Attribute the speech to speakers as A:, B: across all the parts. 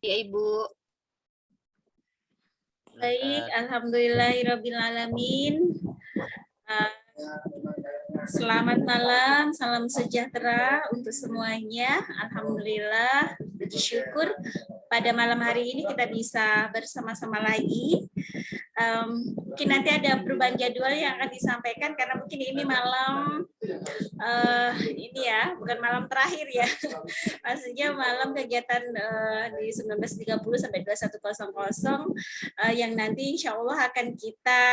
A: Ya, Ibu.
B: Baik, alhamdulillahirrabbilalamin. Selamat malam, salam sejahtera untuk semuanya. Alhamdulillah, puji syukur pada malam hari ini kita bisa bersama-sama lagi. Mungkin nanti ada perubahan jadwal yang akan disampaikan karena mungkin ini malam ini ya, bukan malam terakhir ya. Maksudnya malam kegiatan di 19.30 sampai 21.00 yang nanti insya Allah akan kita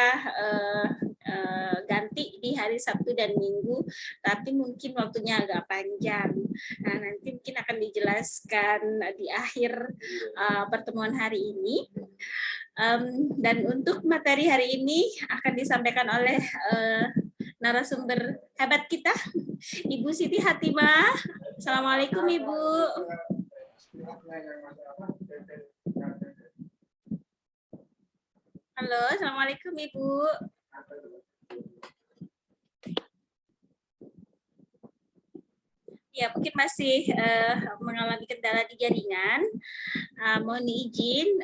B: ganti di hari Sabtu dan Minggu, tapi mungkin waktunya agak panjang. Nah, nanti mungkin akan dijelaskan di akhir pertemuan hari ini. Dan untuk materi hari ini akan disampaikan oleh narasumber hebat kita, Ibu Siti Hatimah. Assalamualaikum, Ibu. Halo, Assalamualaikum, Ibu. Ya, mungkin masih mengalami kendala di jaringan. Mohon izin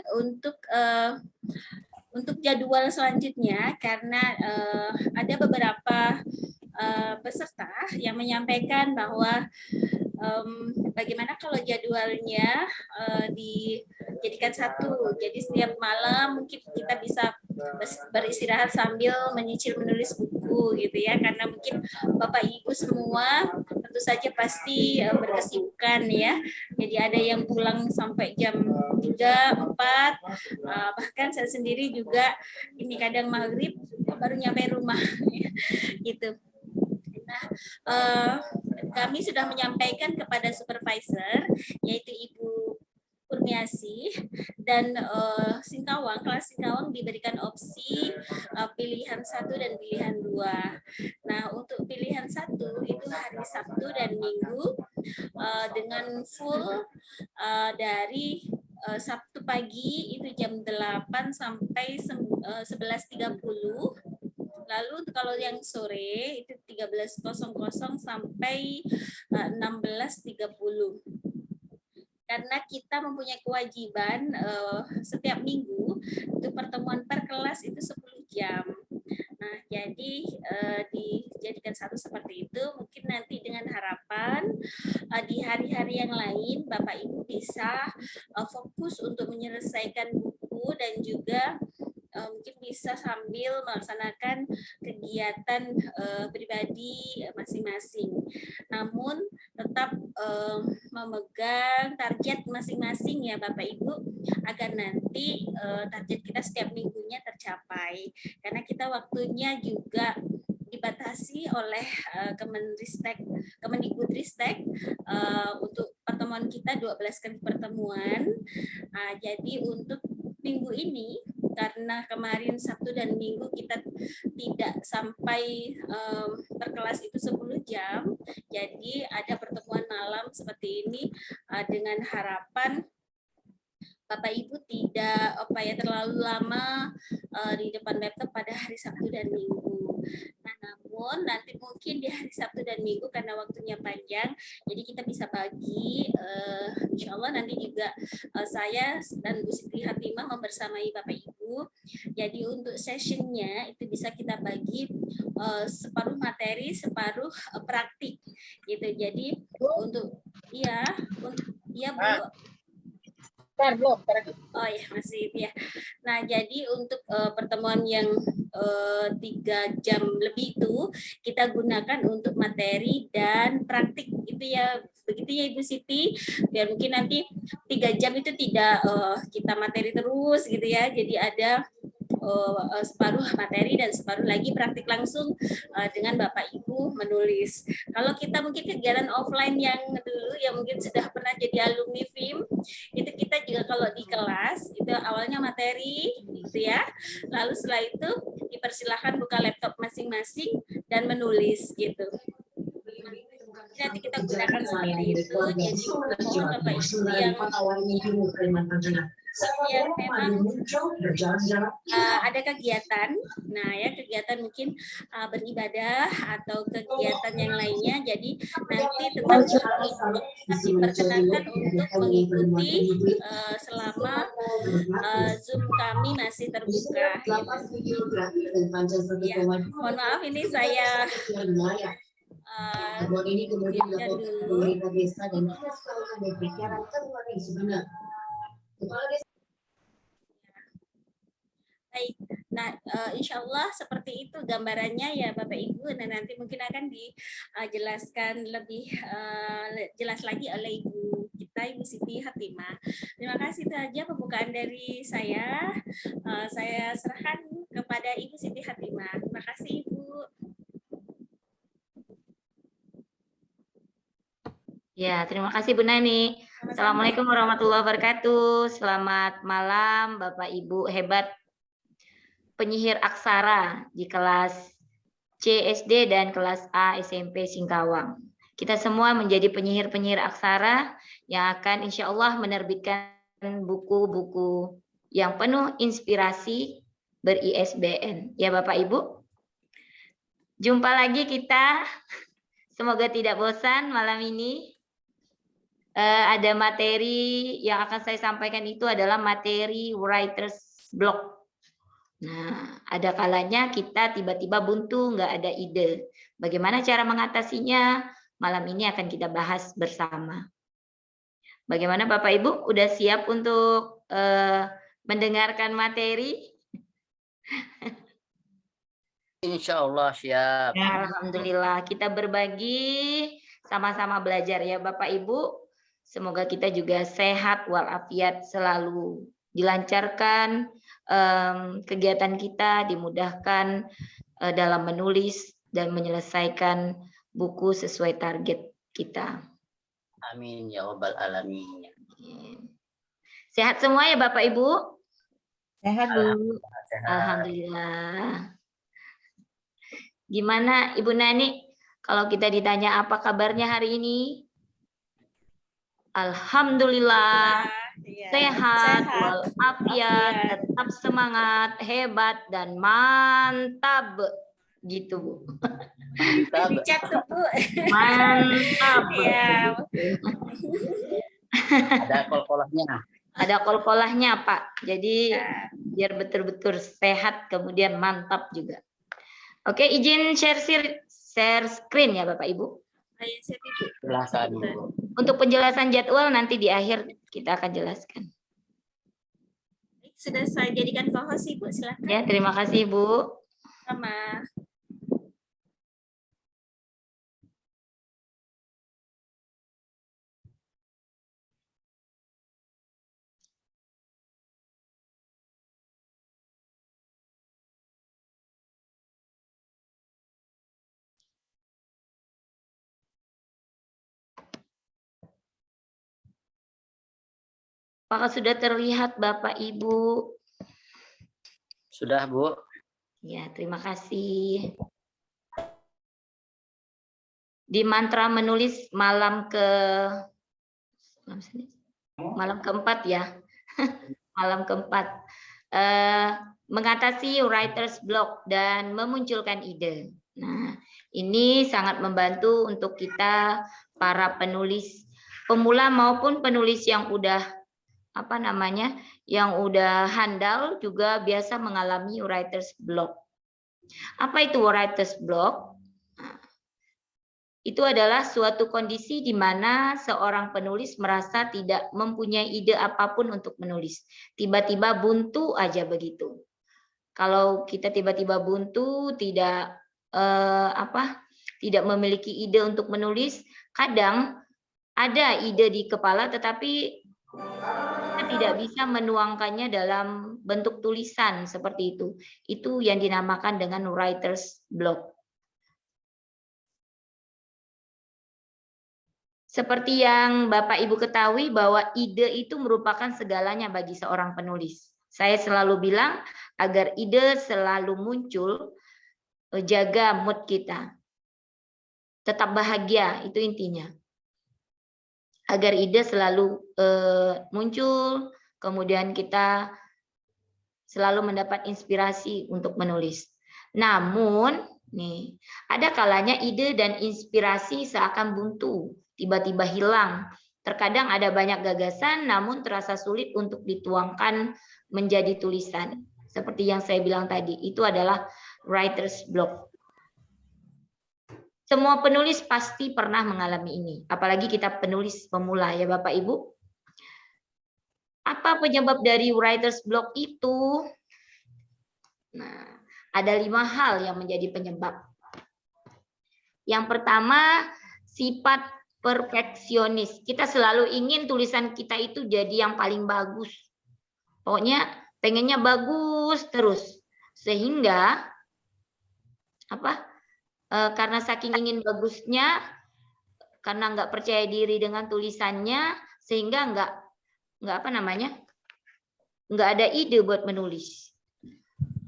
B: untuk jadwal selanjutnya karena ada beberapa peserta yang menyampaikan bahwa bagaimana kalau jadwalnya dijadikan satu. Jadi setiap malam mungkin kita bisa beristirahat sambil menyicil menulis buku gitu ya, karena mungkin Bapak Ibu semua tentu saja pasti berkesibukan ya. Jadi ada yang pulang sampai jam 3, 4, bahkan saya sendiri juga ini kadang maghrib baru nyampe rumah gitu. Nah, kami sudah menyampaikan kepada supervisor yaitu Ibu Kurniasi dan Singkawang, kelas Singkawang diberikan opsi pilihan 1 dan pilihan 2. Nah, untuk pilihan 1 itu hari Sabtu dan Minggu dengan full dari Sabtu pagi itu jam 8 sampai 11.30. Lalu kalau yang sore itu 13.00 sampai 16.30. Karena kita mempunyai kewajiban setiap minggu itu pertemuan per kelas itu 10 jam. Nah, jadi dijadikan satu seperti itu. Mungkin nanti dengan harapan di hari-hari yang lain Bapak Ibu bisa fokus untuk menyelesaikan buku dan juga mungkin bisa sambil melaksanakan kegiatan pribadi masing-masing. Namun tetap memegang target masing-masing ya Bapak Ibu, agar nanti target kita setiap minggunya tercapai. Karena kita waktunya juga dibatasi oleh Kemendikbudristek untuk pertemuan kita 12 kali pertemuan. Jadi untuk minggu ini karena kemarin Sabtu dan Minggu kita tidak sampai per kelas itu 10 jam, jadi ada pertemuan malam seperti ini dengan harapan Bapak Ibu tidak terlalu lama di depan laptop pada hari Sabtu dan Minggu. Nah, namun nanti mungkin di hari Sabtu dan Minggu karena waktunya panjang, jadi kita bisa bagi. Insya Allah nanti juga saya dan Bu Siti Hatimah membersamai Bapak Ibu. Jadi untuk sessionnya itu bisa kita bagi separuh materi, separuh praktik, gitu. Jadi untuk Bu. Oh ya, masih ya. Nah, jadi untuk pertemuan yang 3 jam lebih itu kita gunakan untuk materi dan praktik gitu ya. Begitu ya Ibu Siti, biar mungkin nanti 3 jam itu tidak kita materi terus gitu ya. Jadi ada separuh materi dan separuh lagi praktik langsung dengan Bapak Ibu menulis. Kalau kita mungkin kegiatan offline yang dulu yang mungkin sudah pernah jadi alumni FIM, itu kita juga kalau di kelas itu awalnya materi gitu ya. Lalu setelah itu dipersilahkan buka laptop masing-masing dan menulis gitu. Nanti kita gunakan seperti itu. Jadi mohon Bapak Ibu yang yang memang ada kegiatan, nah ya kegiatan mungkin beribadah atau kegiatan yang lainnya, jadi nanti tetap diperkenankan untuk mengikuti selama Zoom kami masih terbuka. Ya, mohon maaf ini saya Baik, nah insya Allah seperti itu gambarannya ya Bapak Ibu. Nah nanti mungkin akan dijelaskan lebih jelas lagi oleh Ibu kita, Ibu Siti Hatimah. Terima kasih, itu aja pembukaan dari saya. Saya serahkan kepada Ibu Siti Hatimah. Terima kasih Ibu.
A: Ya, terima kasih Bu Nani. Assalamualaikum warahmatullahi wabarakatuh. Selamat malam Bapak Ibu hebat penyihir aksara di kelas C SD dan kelas A SMP Singkawang. Kita semua menjadi penyihir-penyihir aksara yang akan insya Allah menerbitkan buku-buku yang penuh inspirasi ber-ISBN. Ya Bapak Ibu, jumpa lagi kita. Semoga tidak bosan malam ini. Ada materi yang akan saya sampaikan itu adalah materi writer's block. Nah, ada kalanya kita tiba-tiba buntu, nggak ada ide. Bagaimana cara mengatasinya? Malam ini akan kita bahas bersama. Bagaimana Bapak Ibu? Udah siap untuk mendengarkan materi?
C: Insya Allah siap.
A: Alhamdulillah, kita berbagi, sama-sama belajar ya Bapak Ibu. Semoga kita juga sehat walafiat, selalu dilancarkan kegiatan kita, dimudahkan dalam menulis dan menyelesaikan buku sesuai target kita.
C: Amin ya rabbal alamin.
A: Sehat semua ya Bapak Ibu?
D: Sehat Bu.
C: Sehat.
A: Alhamdulillah. Gimana Ibu Nani? Kalau kita ditanya apa kabarnya hari ini? Alhamdulillah. Sehat, walafiat, tetap semangat, hebat, dan mantap. Gitu Bu.
B: Dicek tuh Bu.
A: Mantap.
B: Ya.
C: Ada kol-kolahnya.
A: Ada kol-kolahnya Pak. Jadi biar betul-betul sehat, kemudian mantap juga. Oke, izin share screen ya Bapak Ibu.
C: Silakan Ibu.
A: Untuk penjelasan jadwal nanti di akhir kita akan jelaskan.
B: Sudah saya jadikan co-host Ibu, silakan.
A: Ya, terima kasih Bu.
B: Sama.
A: Apakah sudah terlihat Bapak Ibu?
C: Sudah Bu.
A: Ya, terima kasih. Di mantra menulis malam keempat ya. Malam keempat. Mengatasi writer's block dan memunculkan ide. Nah, ini sangat membantu untuk kita para penulis pemula maupun penulis yang udah yang udah handal juga biasa mengalami writer's block. Apa itu writer's block? Itu adalah suatu kondisi di mana seorang penulis merasa tidak mempunyai ide apapun untuk menulis. Tiba-tiba buntu aja begitu. Kalau kita tiba-tiba buntu, tidak memiliki ide untuk menulis, kadang ada ide di kepala tetapi kita tidak bisa menuangkannya dalam bentuk tulisan seperti itu. Itu yang dinamakan dengan writer's block. Seperti yang Bapak Ibu ketahui bahwa ide itu merupakan segalanya bagi seorang penulis. Saya selalu bilang agar ide selalu muncul, jaga mood kita. Tetap bahagia, itu intinya. Agar ide selalu muncul, kemudian kita selalu mendapat inspirasi untuk menulis. Namun, nih, ada kalanya ide dan inspirasi seakan buntu, tiba-tiba hilang. Terkadang ada banyak gagasan, namun terasa sulit untuk dituangkan menjadi tulisan. Seperti yang saya bilang tadi, itu adalah writer's block. Semua penulis pasti pernah mengalami ini, apalagi kita penulis pemula ya Bapak Ibu. Apa penyebab dari writer's block itu? Nah, ada 5 hal yang menjadi penyebab. Yang pertama, sifat perfeksionis. Kita selalu ingin tulisan kita itu jadi yang paling bagus. Pokoknya pengennya bagus terus. Sehingga karena saking ingin bagusnya, karena nggak percaya diri dengan tulisannya, sehingga nggak ada ide buat menulis.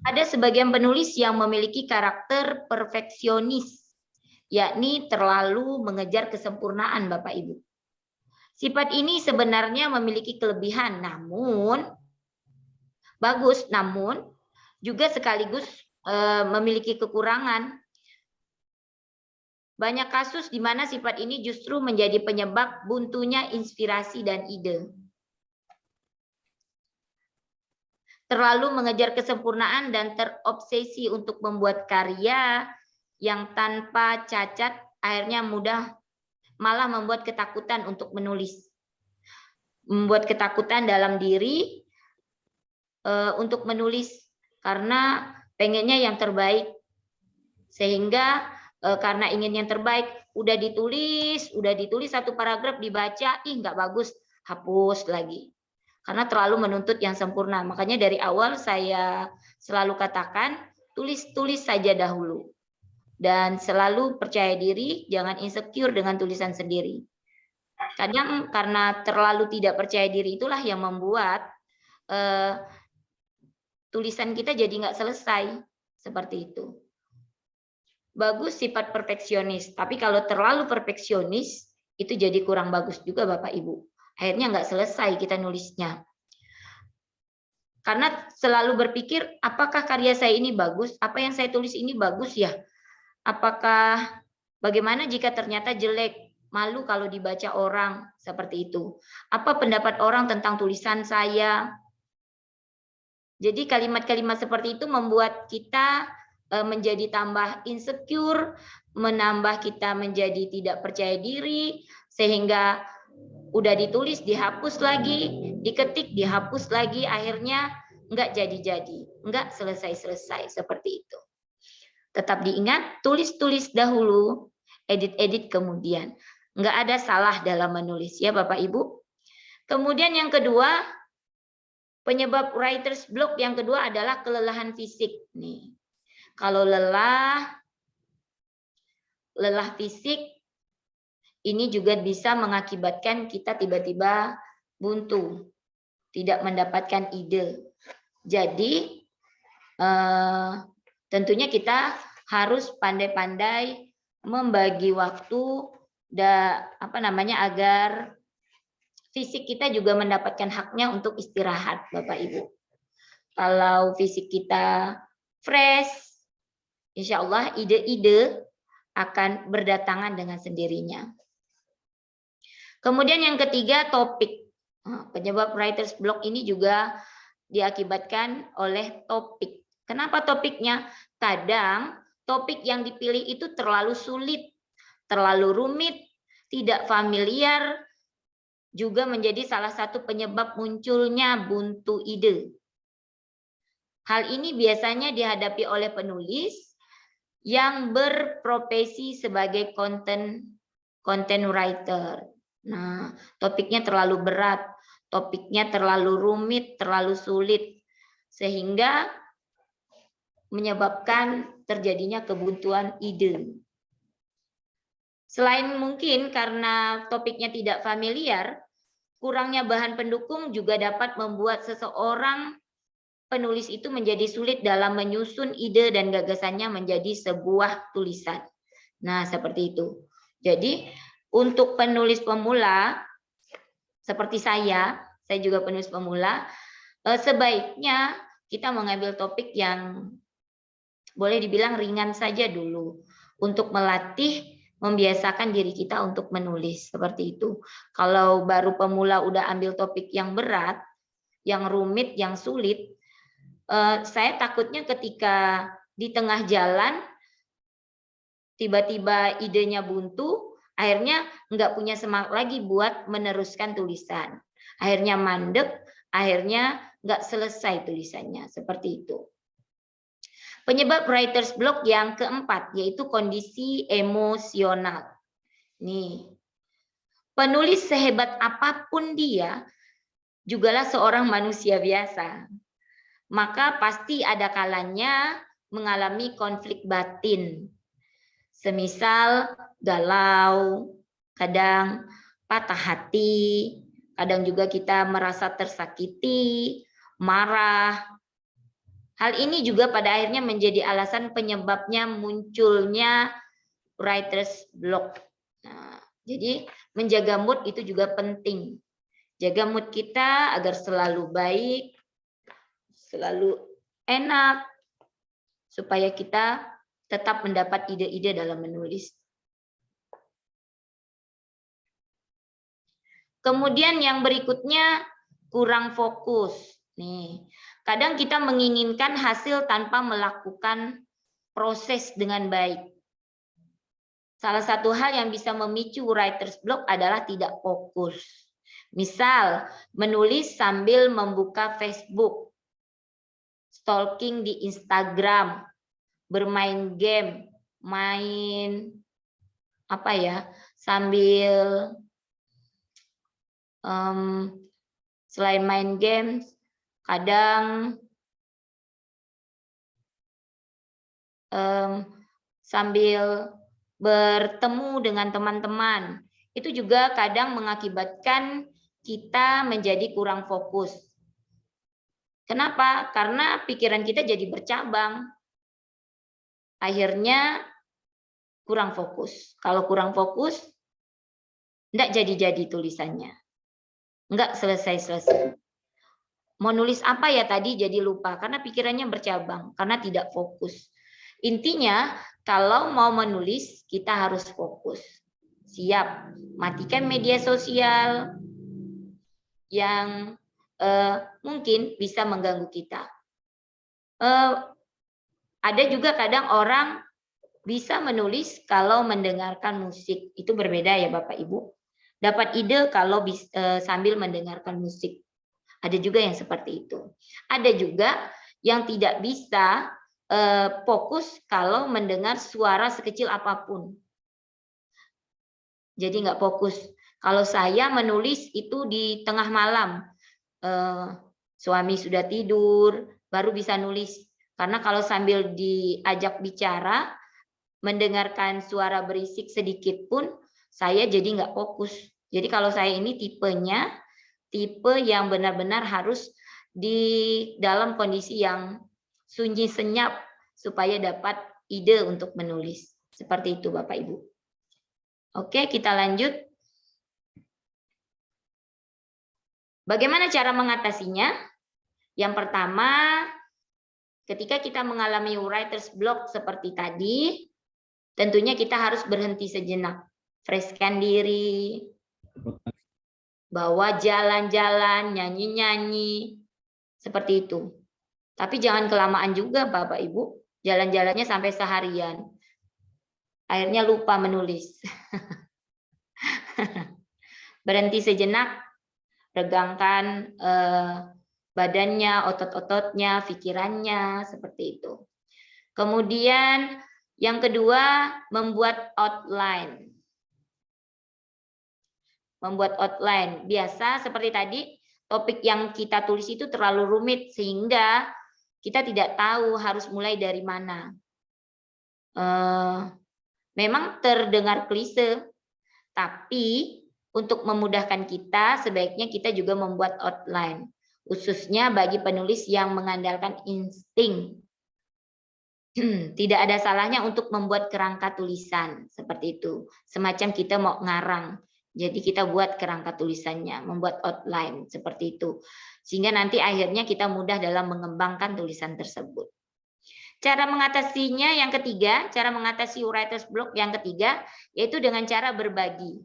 A: Ada sebagian penulis yang memiliki karakter perfeksionis, yakni terlalu mengejar kesempurnaan, Bapak Ibu. Sifat ini sebenarnya memiliki kelebihan, namun bagus, namun juga sekaligus memiliki kekurangan. Banyak kasus di mana sifat ini justru menjadi penyebab buntunya inspirasi dan ide. Terlalu mengejar kesempurnaan dan terobsesi untuk membuat karya yang tanpa cacat, akhirnya malah membuat ketakutan untuk menulis. Membuat ketakutan dalam diri untuk menulis karena pengennya yang terbaik. Sehingga karena ingin yang terbaik, udah ditulis satu paragraf, dibaca, nggak bagus, hapus lagi. Karena terlalu menuntut yang sempurna. Makanya dari awal saya selalu katakan, tulis saja dahulu. Dan selalu percaya diri, jangan insecure dengan tulisan sendiri. Kadang karena terlalu tidak percaya diri itulah yang membuat tulisan kita jadi nggak selesai. Seperti itu. Bagus sifat perfeksionis, tapi kalau terlalu perfeksionis, itu jadi kurang bagus juga Bapak Ibu. Akhirnya nggak selesai kita nulisnya. Karena selalu berpikir, apakah karya saya ini bagus? Apa yang saya tulis ini bagus ya? Apakah bagaimana jika ternyata jelek? Malu kalau dibaca orang, seperti itu. Apa pendapat orang tentang tulisan saya? Jadi kalimat-kalimat seperti itu membuat kita menjadi tambah insecure, menambah kita menjadi tidak percaya diri, sehingga udah ditulis dihapus lagi, diketik dihapus lagi, akhirnya nggak jadi-jadi, nggak selesai-selesai, seperti itu. Tetap diingat, tulis-tulis dahulu, edit-edit kemudian. Nggak ada salah dalam menulis ya Bapak Ibu. Kemudian yang kedua, penyebab writer's block yang kedua adalah kelelahan fisik. Nih, kalau lelah fisik, ini juga bisa mengakibatkan kita tiba-tiba buntu, tidak mendapatkan ide. Jadi tentunya kita harus pandai-pandai membagi waktu agar fisik kita juga mendapatkan haknya untuk istirahat, Bapak Ibu. Kalau fisik kita fresh, insya Allah ide-ide akan berdatangan dengan sendirinya. Kemudian yang ketiga, topik. Penyebab writer's block ini juga diakibatkan oleh topik. Kenapa topiknya? Kadang topik yang dipilih itu terlalu sulit, terlalu rumit, tidak familiar, juga menjadi salah satu penyebab munculnya buntu ide. Hal ini biasanya dihadapi oleh penulis yang berprofesi sebagai content writer. Nah, topiknya terlalu berat, topiknya terlalu rumit, terlalu sulit, sehingga menyebabkan terjadinya kebuntuan ide. Selain mungkin karena topiknya tidak familiar, kurangnya bahan pendukung juga dapat membuat seseorang penulis itu menjadi sulit dalam menyusun ide dan gagasannya menjadi sebuah tulisan. Nah, seperti itu. Jadi, untuk penulis pemula seperti saya, saya juga penulis pemula, sebaiknya kita mengambil topik yang boleh dibilang ringan saja dulu untuk melatih, membiasakan diri kita untuk menulis seperti itu. Kalau baru pemula udah ambil topik yang berat, yang rumit, yang sulit, saya takutnya ketika di tengah jalan tiba-tiba idenya buntu, akhirnya nggak punya semangat lagi buat meneruskan tulisan. Akhirnya mandek, akhirnya nggak selesai tulisannya, seperti itu. Penyebab writer's block yang keempat, yaitu kondisi emosional. Nih, penulis sehebat apapun dia, jugalah seorang manusia biasa. Maka pasti ada kalanya mengalami konflik batin. Semisal galau, kadang patah hati, kadang juga kita merasa tersakiti, marah. Hal ini juga pada akhirnya menjadi alasan penyebabnya munculnya writer's block. Nah, jadi menjaga mood itu juga penting. Jaga mood kita agar selalu baik, selalu enak, supaya kita tetap mendapat ide-ide dalam menulis. Kemudian yang berikutnya, kurang fokus. Nih, kadang kita menginginkan hasil tanpa melakukan proses dengan baik. Salah satu hal yang bisa memicu writer's block adalah tidak fokus. Misal, menulis sambil membuka Facebook, stalking di Instagram, bermain game, main apa ya, sambil selain main game, kadang sambil bertemu dengan teman-teman, itu juga kadang mengakibatkan kita menjadi kurang fokus. Kenapa? Karena pikiran kita jadi bercabang. Akhirnya kurang fokus. Kalau kurang fokus, enggak jadi-jadi tulisannya. Enggak selesai-selesai. Mau nulis apa ya tadi jadi lupa karena pikirannya bercabang, karena tidak fokus. Intinya kalau mau menulis kita harus fokus. Siap, matikan media sosial yang mungkin bisa mengganggu kita. Ada juga kadang orang bisa menulis kalau mendengarkan musik. Itu berbeda ya Bapak Ibu. Dapat ide kalau sambil mendengarkan musik. Ada juga yang seperti itu. Ada juga yang tidak bisa fokus kalau mendengar suara sekecil apapun. Jadi nggak fokus. Kalau saya menulis itu di tengah malam, suami sudah tidur, baru bisa nulis. Karena kalau sambil diajak bicara, mendengarkan suara berisik sedikit pun, saya jadi nggak fokus. Jadi kalau saya ini tipenya, tipe yang benar-benar harus di dalam kondisi yang sunyi senyap supaya dapat ide untuk menulis. Seperti itu Bapak Ibu. Oke, kita lanjut. Bagaimana cara mengatasinya? Yang pertama, ketika kita mengalami writer's block seperti tadi, tentunya kita harus berhenti sejenak. Freshkan diri, bawa jalan-jalan, nyanyi-nyanyi, seperti itu. Tapi jangan kelamaan juga Bapak Ibu, jalan-jalannya sampai seharian. Akhirnya lupa menulis. Berhenti sejenak, regangkan badannya, otot-ototnya, pikirannya, seperti itu. Kemudian yang kedua, membuat outline. Membuat outline. Biasa seperti tadi, topik yang kita tulis itu terlalu rumit sehingga kita tidak tahu harus mulai dari mana. Memang terdengar klise, tapi untuk memudahkan kita, sebaiknya kita juga membuat outline. Khususnya bagi penulis yang mengandalkan insting. Tidak ada salahnya untuk membuat kerangka tulisan, seperti itu. Semacam kita mau ngarang. Jadi kita buat kerangka tulisannya, membuat outline seperti itu. Sehingga nanti akhirnya kita mudah dalam mengembangkan tulisan tersebut. Cara mengatasinya yang ketiga, cara mengatasi writer's block yang ketiga, yaitu dengan cara berbagi.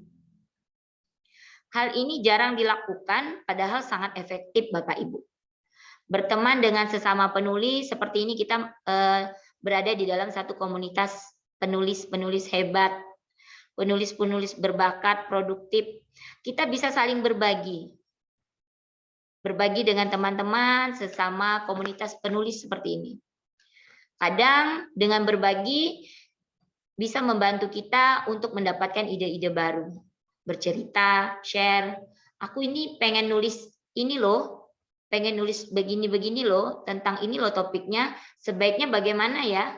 A: Hal ini jarang dilakukan, padahal sangat efektif Bapak Ibu. Berteman dengan sesama penulis, seperti ini kita berada di dalam satu komunitas penulis-penulis hebat, penulis-penulis berbakat, produktif. Kita bisa saling berbagi. Berbagi dengan teman-teman sesama komunitas penulis seperti ini. Kadang dengan berbagi bisa membantu kita untuk mendapatkan ide-ide baru. Bercerita, share, aku ini pengen nulis ini loh, pengen nulis begini-begini loh, tentang ini loh topiknya, sebaiknya bagaimana ya?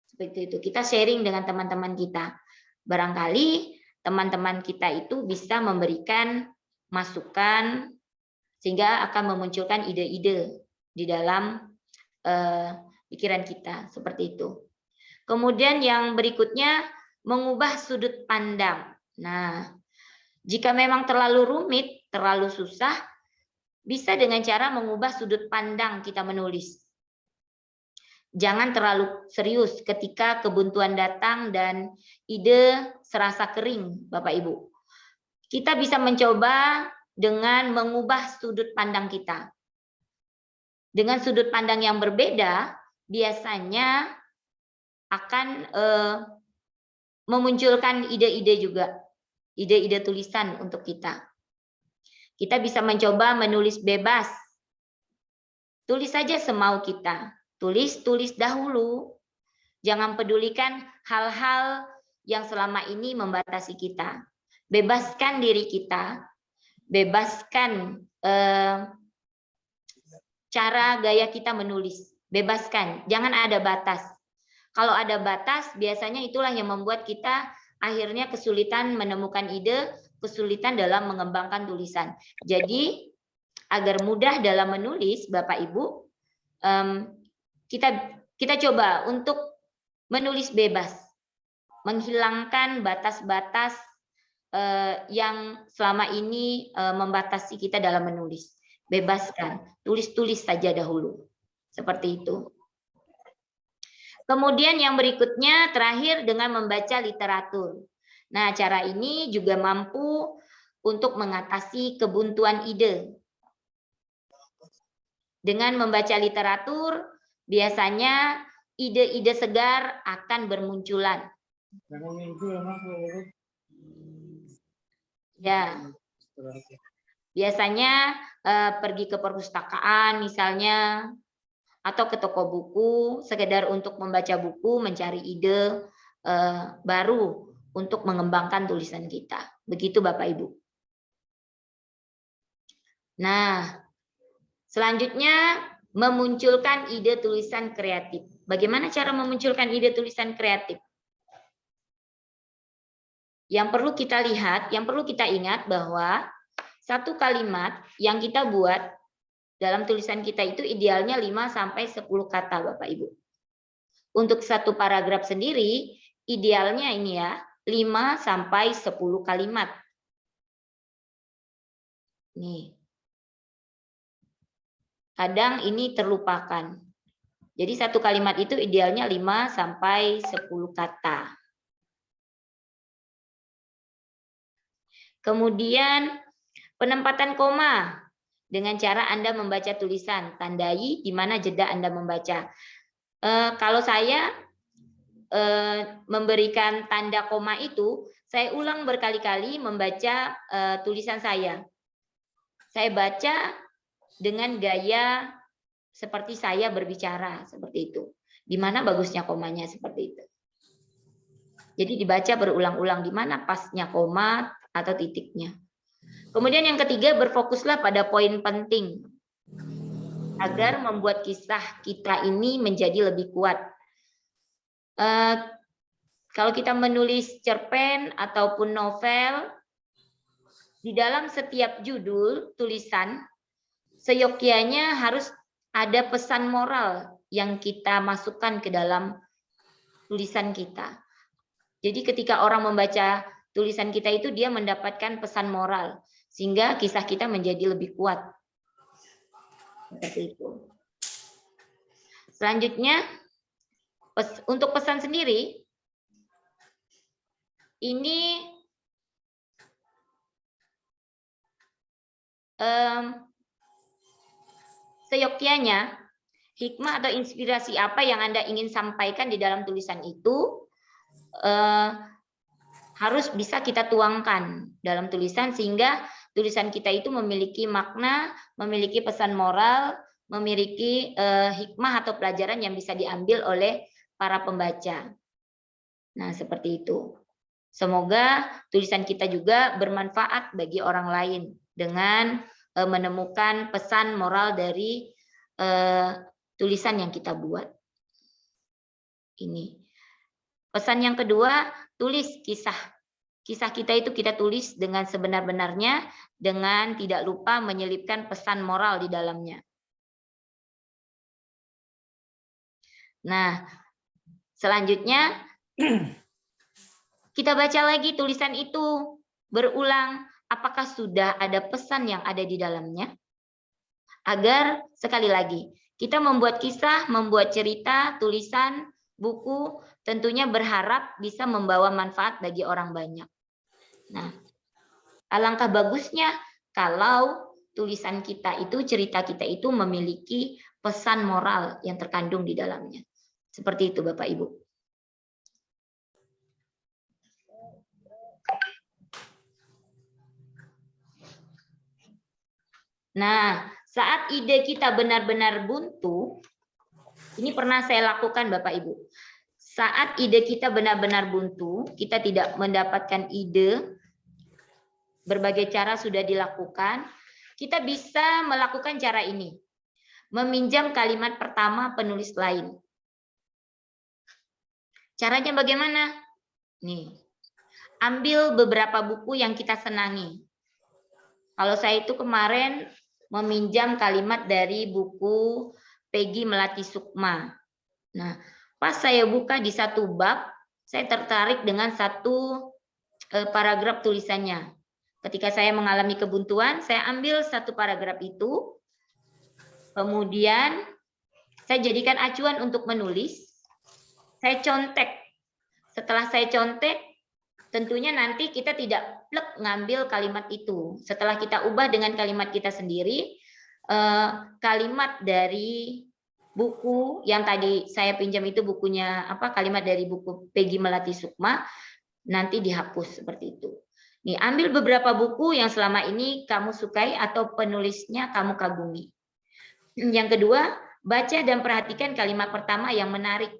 A: Seperti itu, kita sharing dengan teman-teman kita. Barangkali teman-teman kita itu bisa memberikan masukan, sehingga akan memunculkan ide-ide di dalam pikiran kita, seperti itu. Kemudian yang berikutnya, mengubah sudut pandang. Nah, jika memang terlalu rumit, terlalu susah, bisa dengan cara mengubah sudut pandang kita menulis. Jangan terlalu serius ketika kebuntuan datang dan ide serasa kering, Bapak Ibu. Kita bisa mencoba dengan mengubah sudut pandang kita. Dengan sudut pandang yang berbeda, biasanya akan memunculkan ide-ide juga, ide-ide tulisan untuk kita. Kita bisa mencoba menulis bebas. Tulis saja semau kita. Tulis dahulu. Jangan pedulikan hal-hal yang selama ini membatasi kita. Bebaskan diri kita. Bebaskan cara gaya kita menulis. Bebaskan. Jangan ada batas. Kalau ada batas, biasanya itulah yang membuat kita akhirnya kesulitan menemukan ide, kesulitan dalam mengembangkan tulisan. Jadi, agar mudah dalam menulis, Bapak Ibu, kita coba untuk menulis bebas, menghilangkan batas-batas yang selama ini membatasi kita dalam menulis. Bebaskan, tulis-tulis saja dahulu. Seperti itu. Kemudian yang berikutnya terakhir dengan membaca literatur. Nah, cara ini juga mampu untuk mengatasi kebuntuan ide. Dengan membaca literatur, biasanya ide-ide segar akan bermunculan. Ya. Biasanya pergi ke perpustakaan misalnya, atau ke toko buku, sekedar untuk membaca buku, mencari ide baru untuk mengembangkan tulisan kita. Begitu Bapak Ibu. Nah, selanjutnya memunculkan ide tulisan kreatif. Bagaimana cara memunculkan ide tulisan kreatif? Yang perlu kita lihat, yang perlu kita ingat bahwa satu kalimat yang kita buat dalam tulisan kita itu idealnya 5-10 kata Bapak Ibu. Untuk satu paragraf sendiri, idealnya ini ya, 5-10 kalimat. Nih. Kadang ini terlupakan. Jadi satu kalimat itu idealnya 5-10 kata. Kemudian penempatan koma. Dengan cara Anda membaca tulisan, tandai di mana jeda Anda membaca. Kalau saya memberikan tanda koma itu, saya ulang berkali-kali membaca tulisan saya. Saya baca dengan gaya seperti saya berbicara, seperti itu. Di mana bagusnya komanya seperti itu. Jadi dibaca berulang-ulang di mana pasnya koma atau titiknya. Kemudian yang ketiga, berfokuslah pada poin penting agar membuat kisah kita ini menjadi lebih kuat. Kalau kita menulis cerpen ataupun novel, di dalam setiap judul tulisan, seyogyanya harus ada pesan moral yang kita masukkan ke dalam tulisan kita. Jadi ketika orang membaca tulisan kita itu dia mendapatkan pesan moral sehingga kisah kita menjadi lebih kuat. Seperti itu. Selanjutnya untuk pesan sendiri ini seyogyanya hikmah atau inspirasi apa yang Anda ingin sampaikan di dalam tulisan itu harus bisa kita tuangkan dalam tulisan sehingga tulisan kita itu memiliki makna, memiliki pesan moral, memiliki hikmah atau pelajaran yang bisa diambil oleh para pembaca. Nah, seperti itu. Semoga tulisan kita juga bermanfaat bagi orang lain dengan menemukan pesan moral dari tulisan yang kita buat. Ini. Pesan yang kedua, tulis kisah. Kisah kita itu kita tulis dengan sebenar-benarnya, dengan tidak lupa menyelipkan pesan moral di dalamnya. Nah, selanjutnya kita baca lagi tulisan itu berulang. Apakah sudah ada pesan yang ada di dalamnya? Agar sekali lagi kita membuat kisah, membuat cerita, tulisan, buku, tentunya berharap bisa membawa manfaat bagi orang banyak. Nah, alangkah bagusnya kalau tulisan kita itu, cerita kita itu memiliki pesan moral yang terkandung di dalamnya. Seperti itu Bapak Ibu. Nah, saat ide kita benar-benar buntu, ini pernah saya lakukan Bapak Ibu. Saat ide kita benar-benar buntu, kita tidak mendapatkan ide, berbagai cara sudah dilakukan, kita bisa melakukan cara ini. Meminjam kalimat pertama penulis lain. Caranya bagaimana? Nih, ambil beberapa buku yang kita senangi. Kalau saya itu kemarin meminjam kalimat dari buku Peggy Melati Sukma. Nah, pas saya buka di satu bab, saya tertarik dengan satu paragraf tulisannya. Ketika saya mengalami kebuntuan, saya ambil satu paragraf itu, kemudian saya jadikan acuan untuk menulis, saya contek. Setelah saya contek, tentunya nanti kita tidak plek ngambil kalimat itu. Setelah kita ubah dengan kalimat kita sendiri, kalimat dari buku yang tadi saya pinjam itu bukunya apa? Kalimat dari buku Peggy Melati Sukma nanti dihapus seperti itu. Nih, ambil beberapa buku yang selama ini kamu sukai atau penulisnya kamu kagumi. Yang kedua, baca dan perhatikan kalimat pertama yang menarik.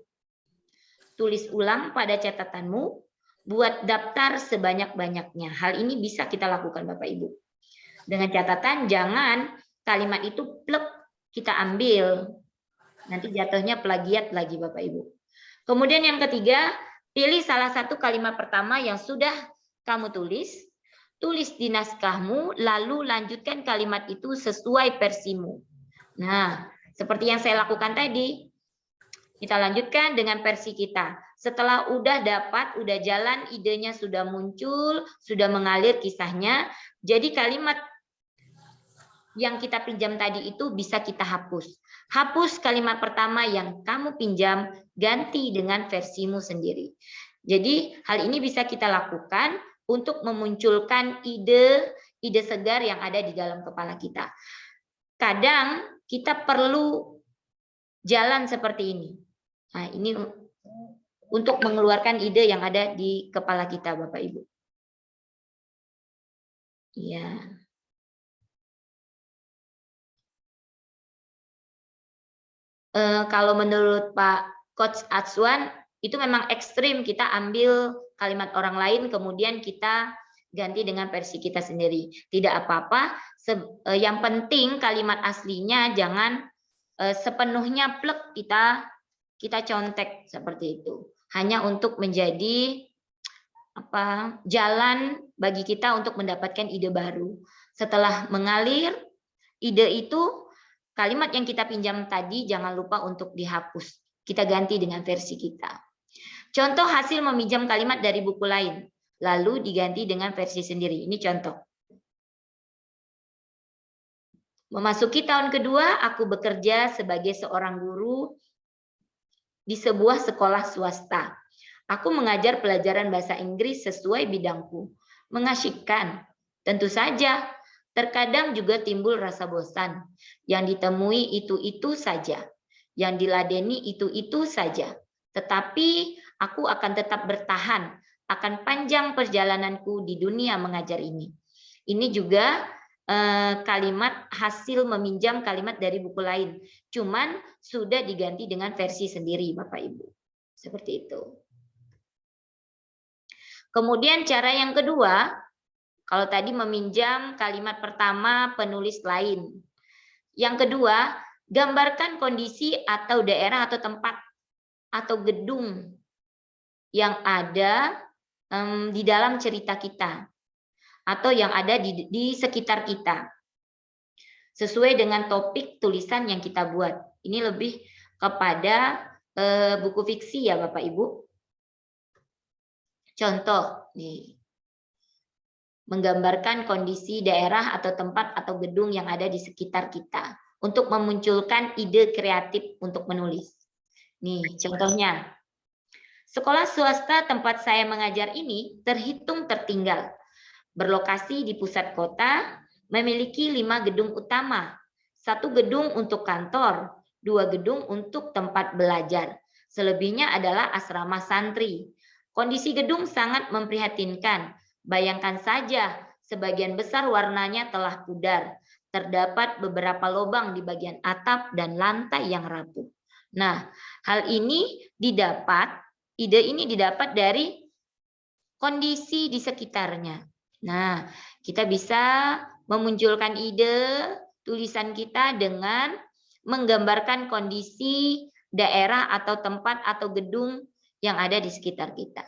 A: Tulis ulang pada catatanmu. Buat daftar sebanyak-banyaknya. Hal ini bisa kita lakukan Bapak Ibu. Dengan catatan jangan kalimat itu plek kita ambil. Nanti jatuhnya plagiat lagi Bapak Ibu. Kemudian yang ketiga, pilih salah satu kalimat pertama yang sudah kamu tulis. Tulis di naskahmu, lalu lanjutkan kalimat itu sesuai versimu. Nah, seperti yang saya lakukan tadi. Kita lanjutkan dengan versi kita. Setelah udah dapat, udah jalan, idenya sudah muncul, sudah mengalir kisahnya. Jadi kalimat yang kita pinjam tadi itu bisa kita hapus. Hapus kalimat pertama yang kamu pinjam, ganti dengan versimu sendiri. Jadi hal ini bisa kita lakukan untuk memunculkan ide segar yang ada di dalam kepala kita. Kadang kita perlu jalan seperti ini. Nah, ini untuk mengeluarkan ide yang ada di kepala kita, Bapak Ibu. Iya. Kalau menurut Pak Coach Atswan, itu memang ekstrim. Kita ambil kalimat orang lain, kemudian kita ganti dengan versi kita sendiri. Tidak apa-apa. Yang penting kalimat aslinya jangan sepenuhnya plek kita contek seperti itu. Hanya untuk menjadi jalan bagi kita untuk mendapatkan ide baru. Setelah mengalir ide itu, kalimat yang kita pinjam tadi jangan lupa untuk dihapus. Kita ganti dengan versi kita. Contoh hasil meminjam kalimat dari buku lain. lalu diganti dengan versi sendiri. Ini contoh. Memasuki tahun kedua, aku bekerja sebagai seorang guru di sebuah sekolah swasta. Aku mengajar pelajaran bahasa Inggris sesuai bidangku. Mengasyikkan. Tentu saja, terkadang juga timbul rasa bosan. Yang ditemui itu-itu saja. Yang diladeni itu-itu saja. Tetapi aku akan tetap bertahan akan panjang perjalananku di dunia mengajar ini. Ini juga kalimat hasil meminjam kalimat dari buku lain. Cuman sudah diganti dengan versi sendiri, Bapak Ibu. Seperti itu. Kemudian cara yang kedua, kalau tadi meminjam kalimat pertama penulis lain. Yang kedua, gambarkan kondisi atau daerah atau tempat atau gedung yang ada di dalam cerita kita atau yang ada di sekitar kita. Sesuai dengan topik tulisan yang kita buat. Ini lebih kepada buku fiksi ya Bapak Ibu. Contoh nih. Menggambarkan kondisi daerah atau tempat atau gedung yang ada di sekitar kita untuk memunculkan ide kreatif untuk menulis. Nih, contohnya. Sekolah swasta tempat saya mengajar ini terhitung tertinggal. Berlokasi di pusat kota, memiliki 5 gedung utama, 1 gedung untuk kantor, 2 gedung untuk tempat belajar. Selebihnya adalah asrama santri. Kondisi gedung sangat memprihatinkan. Bayangkan saja, sebagian besar warnanya telah pudar. Terdapat beberapa lubang di bagian atap dan lantai yang rapuh. Nah, ide ini didapat dari kondisi di sekitarnya. Nah, kita bisa memunculkan ide tulisan kita dengan menggambarkan kondisi daerah atau tempat atau gedung yang ada di sekitar kita.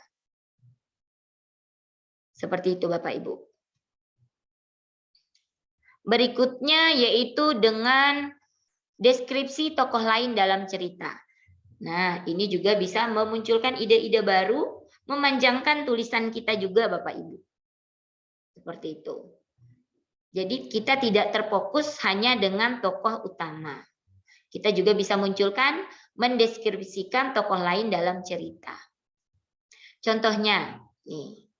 A: Seperti itu Bapak Ibu. Berikutnya yaitu dengan deskripsi tokoh lain dalam cerita. Nah, ini juga bisa memunculkan ide-ide baru, memanjangkan tulisan kita juga Bapak Ibu. Seperti itu. Jadi kita tidak terfokus hanya dengan tokoh utama. Kita juga bisa munculkan, mendeskripsikan tokoh lain dalam cerita. Contohnya, nih.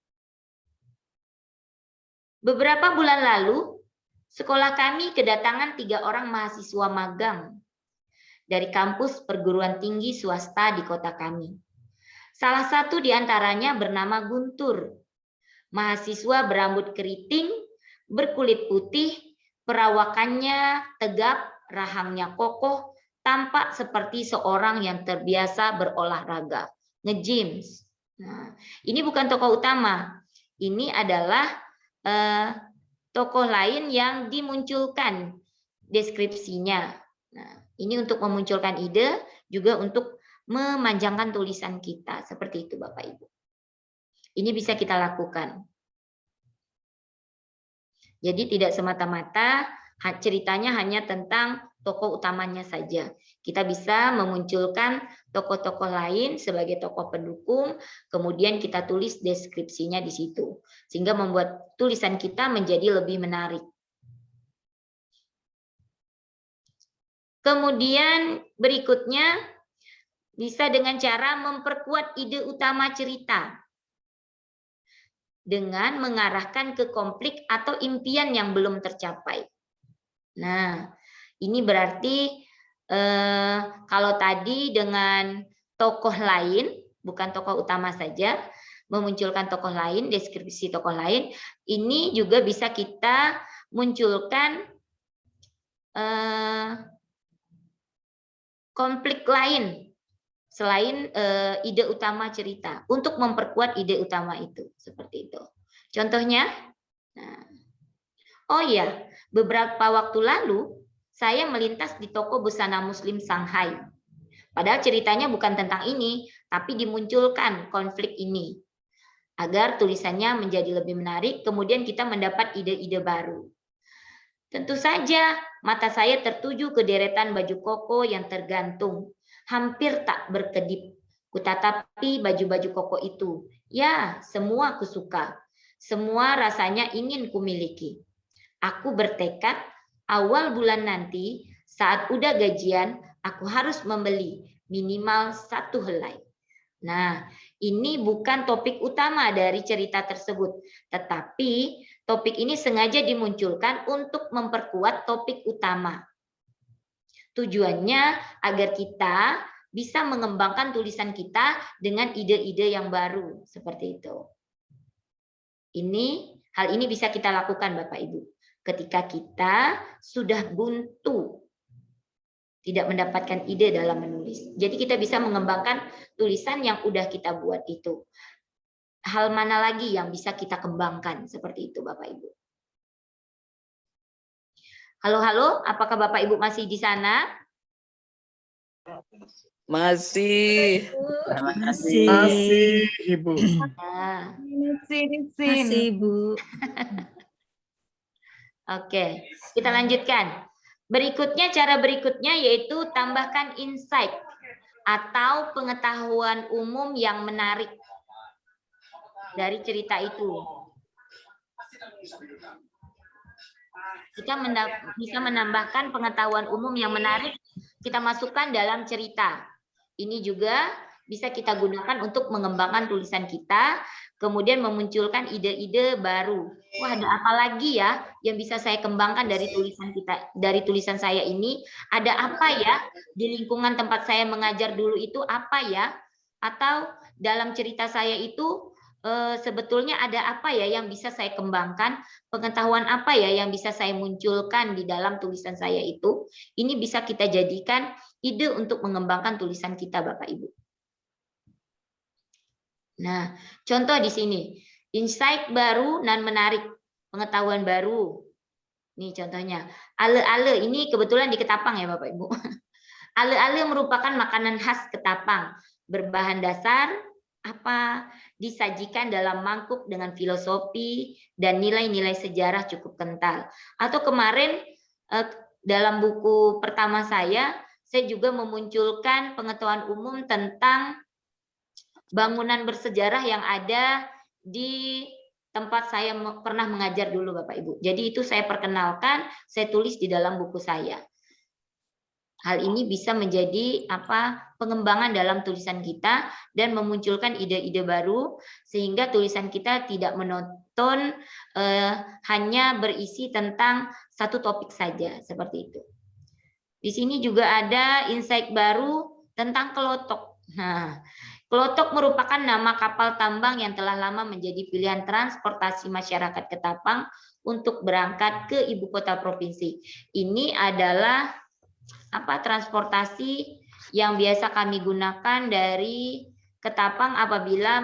A: Beberapa bulan lalu, sekolah kami kedatangan 3 orang mahasiswa magang dari kampus perguruan tinggi swasta di kota kami. Salah satu di antaranya bernama Guntur. Mahasiswa berambut keriting, berkulit putih, perawakannya tegap, rahangnya kokoh, tampak seperti seorang yang terbiasa berolahraga, nge-gyms. Nah, ini bukan tokoh utama. Ini adalah tokoh lain yang dimunculkan deskripsinya. Nah, ini untuk memunculkan ide, juga untuk memanjangkan tulisan kita. Seperti itu Bapak Ibu. Ini bisa kita lakukan. Jadi tidak semata-mata ceritanya hanya tentang tokoh utamanya saja. Kita bisa memunculkan tokoh-tokoh lain sebagai tokoh pendukung, kemudian kita tulis deskripsinya di situ. Sehingga membuat tulisan kita menjadi lebih menarik. Kemudian berikutnya bisa dengan cara memperkuat ide utama cerita. Dengan mengarahkan ke konflik atau impian yang belum tercapai. Nah, ini berarti kalau tadi dengan tokoh lain, bukan tokoh utama saja, memunculkan tokoh lain, deskripsi tokoh lain, ini juga bisa kita munculkan konflik lain selain ide utama cerita untuk memperkuat ide utama itu, seperti itu. Contohnya, nah, oh iya, beberapa waktu lalu saya melintas di toko busana Muslim Shanghai. Padahal ceritanya bukan tentang ini, tapi dimunculkan konflik ini agar tulisannya menjadi lebih menarik. Kemudian kita mendapat ide-ide baru. Tentu saja mata saya tertuju ke deretan baju koko yang tergantung. Hampir tak berkedip. Kutatapi baju-baju koko itu. Ya, semua kusuka. Semua rasanya ingin kumiliki. Aku bertekad awal bulan nanti saat udah gajian aku harus membeli minimal 1 helai. Nah, ini bukan topik utama dari cerita tersebut, tetapi topik ini sengaja dimunculkan untuk memperkuat topik utama. Tujuannya agar kita bisa mengembangkan tulisan kita dengan ide-ide yang baru, seperti itu. Hal ini bisa kita lakukan Bapak Ibu ketika kita sudah buntu, tidak mendapatkan ide dalam menulis. Jadi kita bisa mengembangkan tulisan yang udah kita buat itu. Hal mana lagi yang bisa kita kembangkan seperti itu Bapak Ibu? Halo, apakah Bapak Ibu masih di sana?
D: Masih.
C: Masih.
E: Ibu.
A: Nah,
F: Masih, Bu.
A: Oke, kita lanjutkan. Cara berikutnya yaitu tambahkan insight atau pengetahuan umum yang menarik dari cerita itu. Kita bisa menambahkan pengetahuan umum yang menarik, kita masukkan dalam cerita. Ini juga bisa kita gunakan untuk mengembangkan tulisan kita, kemudian memunculkan ide-ide baru. Wah, ada apa lagi ya yang bisa saya kembangkan dari tulisan saya ini? Ada apa ya di lingkungan tempat saya mengajar dulu itu apa ya? Atau dalam cerita saya itu sebetulnya ada apa ya yang bisa saya kembangkan? Pengetahuan apa ya yang bisa saya munculkan di dalam tulisan saya itu? Ini bisa kita jadikan ide untuk mengembangkan tulisan kita, Bapak Ibu. Nah, contoh di sini, insight baru dan menarik, pengetahuan baru. Nih contohnya, ale-ale ini kebetulan di Ketapang ya Bapak Ibu. Ale-ale merupakan makanan khas Ketapang, berbahan dasar disajikan dalam mangkuk dengan filosofi dan nilai-nilai sejarah cukup kental. Atau kemarin dalam buku pertama saya juga memunculkan pengetahuan umum tentang bangunan bersejarah yang ada di tempat saya pernah mengajar dulu Bapak Ibu. Jadi itu saya perkenalkan, saya tulis di dalam buku saya. Hal ini bisa menjadi pengembangan dalam tulisan kita dan memunculkan ide-ide baru sehingga tulisan kita tidak monoton hanya berisi tentang satu topik saja seperti itu. Di sini juga ada insight baru tentang kelotok. Nah, kelotok merupakan nama kapal tambang yang telah lama menjadi pilihan transportasi masyarakat Ketapang untuk berangkat ke ibu kota provinsi. Ini adalah transportasi yang biasa kami gunakan dari Ketapang apabila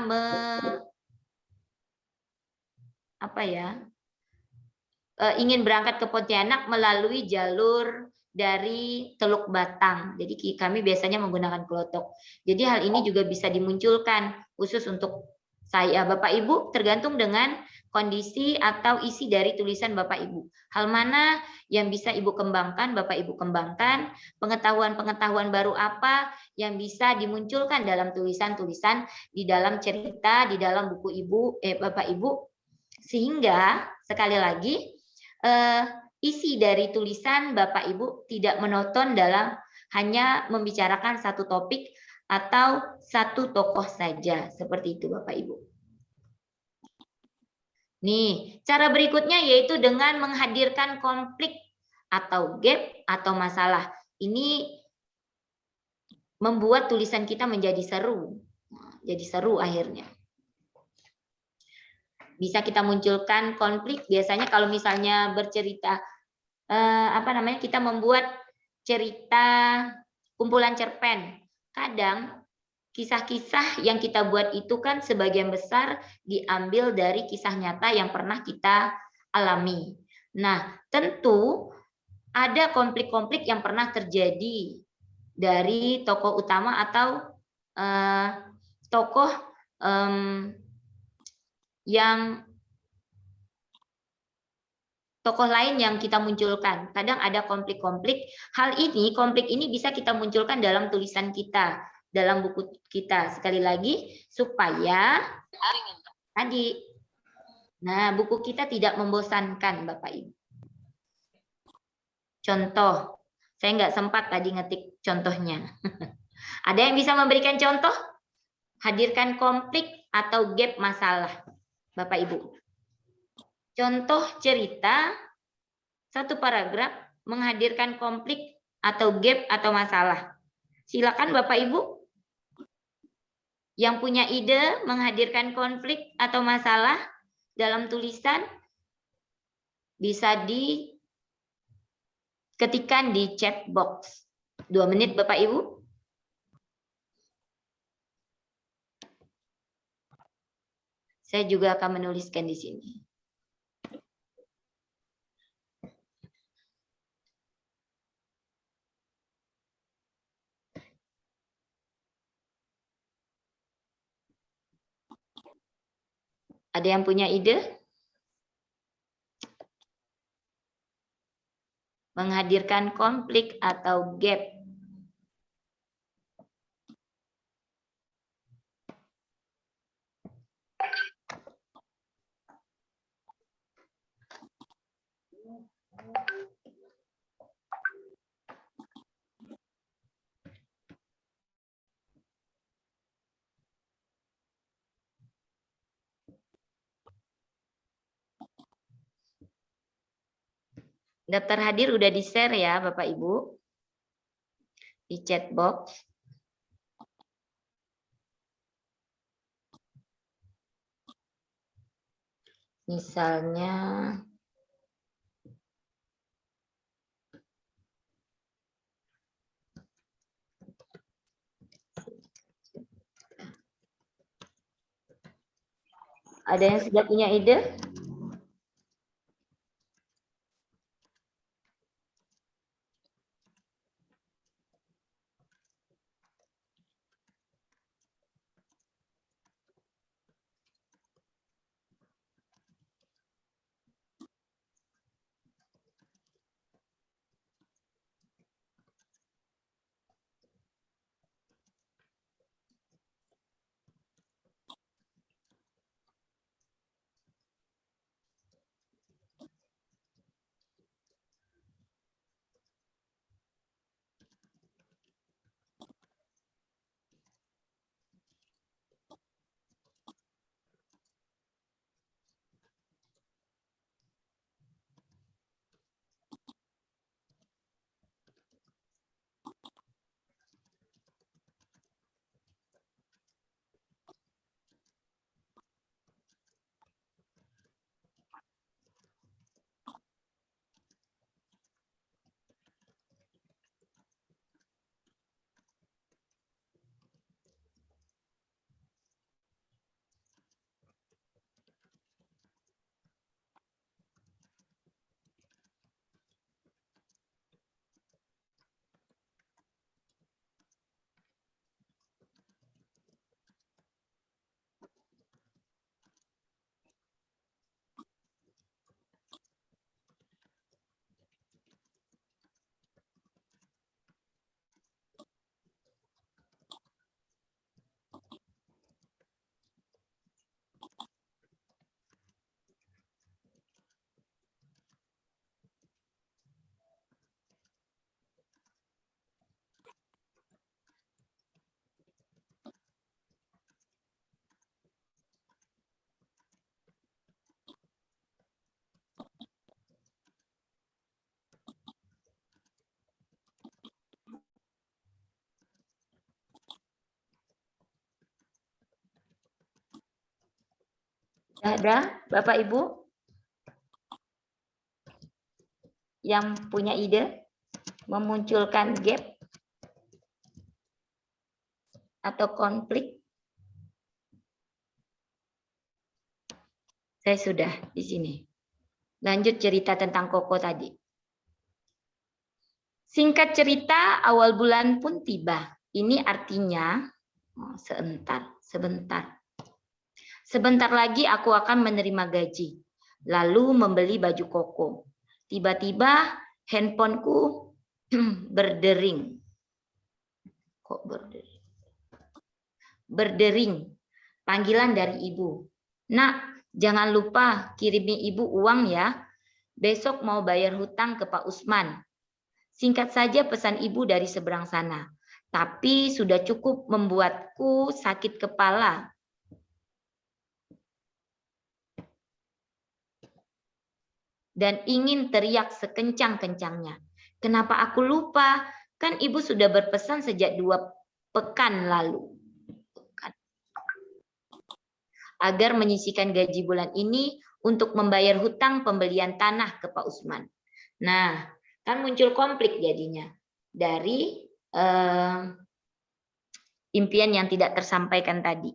A: ingin berangkat ke Pontianak melalui jalur dari Teluk Batang. Jadi kami biasanya menggunakan kelotok. Jadi hal ini juga bisa dimunculkan khusus untuk saya, Bapak Ibu, tergantung dengan kondisi atau isi dari tulisan Bapak Ibu. Hal mana yang bisa Ibu kembangkan, Bapak Ibu kembangkan, pengetahuan-pengetahuan baru apa yang bisa dimunculkan dalam tulisan-tulisan di dalam cerita, di dalam buku Bapak Ibu, sehingga sekali lagi isi dari tulisan Bapak Ibu tidak monoton dalam hanya membicarakan satu topik atau satu tokoh saja. Seperti itu Bapak Ibu. Nih, cara berikutnya yaitu dengan menghadirkan konflik atau gap atau masalah. Ini membuat tulisan kita menjadi seru. Jadi seru akhirnya. Bisa kita munculkan konflik biasanya kalau misalnya bercerita kita membuat cerita kumpulan cerpen. Kadang kisah-kisah yang kita buat itu kan sebagian besar diambil dari kisah nyata yang pernah kita alami. Nah, tentu ada konflik-konflik yang pernah terjadi dari tokoh utama atau tokoh tokoh lain yang kita munculkan. Kadang ada konflik-konflik. Konflik ini bisa kita munculkan dalam tulisan kita. dalam buku kita. Sekali lagi, supaya tadi, nah buku kita tidak membosankan Bapak Ibu. Contoh, saya nggak sempat tadi ngetik contohnya. Ada yang bisa memberikan contoh? Hadirkan konflik atau gap masalah, Bapak Ibu. Contoh cerita, satu paragraf menghadirkan konflik atau gap atau masalah. Silakan Bapak Ibu. Yang punya ide menghadirkan konflik atau masalah dalam tulisan bisa diketikkan di chat box. 2 menit Bapak Ibu. Saya juga akan menuliskan di sini. Ada yang punya ide? Menghadirkan konflik atau gap. Daftar hadir udah di-share ya Bapak Ibu di chat box. Misalnya ada yang sudah punya ide? Ada Bapak Ibu yang punya ide memunculkan gap atau konflik? Saya sudah di sini. Lanjut cerita tentang Koko tadi. Singkat cerita, awal bulan pun tiba. Ini artinya sebentar. Sebentar lagi aku akan menerima gaji, lalu membeli baju koko. Tiba-tiba handphoneku berdering. Kok berdering? berdering. Panggilan dari ibu. Nak, jangan lupa kirimi ibu uang ya. Besok mau bayar hutang ke Pak Usman. Singkat saja pesan ibu dari seberang sana. Tapi sudah cukup membuatku sakit kepala. Dan ingin teriak sekencang-kencangnya. Kenapa aku lupa? Kan ibu sudah berpesan sejak 2 pekan lalu. Agar menyisihkan gaji bulan ini untuk membayar hutang pembelian tanah ke Pak Usman. Nah, kan muncul konflik jadinya dari impian yang tidak tersampaikan tadi.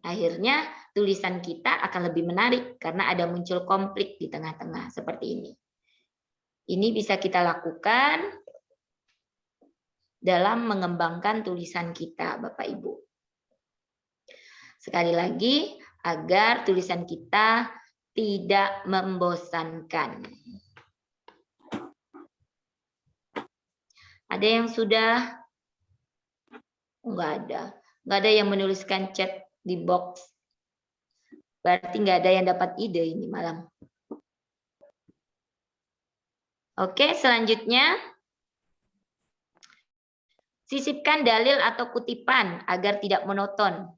A: Akhirnya tulisan kita akan lebih menarik karena ada muncul konflik di tengah-tengah seperti ini. Ini bisa kita lakukan dalam mengembangkan tulisan kita, Bapak Ibu. Sekali lagi, agar tulisan kita tidak membosankan. Ada yang sudah? Enggak ada. Enggak ada yang menuliskan chat di box. Berarti enggak ada yang dapat ide ini malam. Oke, selanjutnya. Sisipkan dalil atau kutipan agar tidak monoton.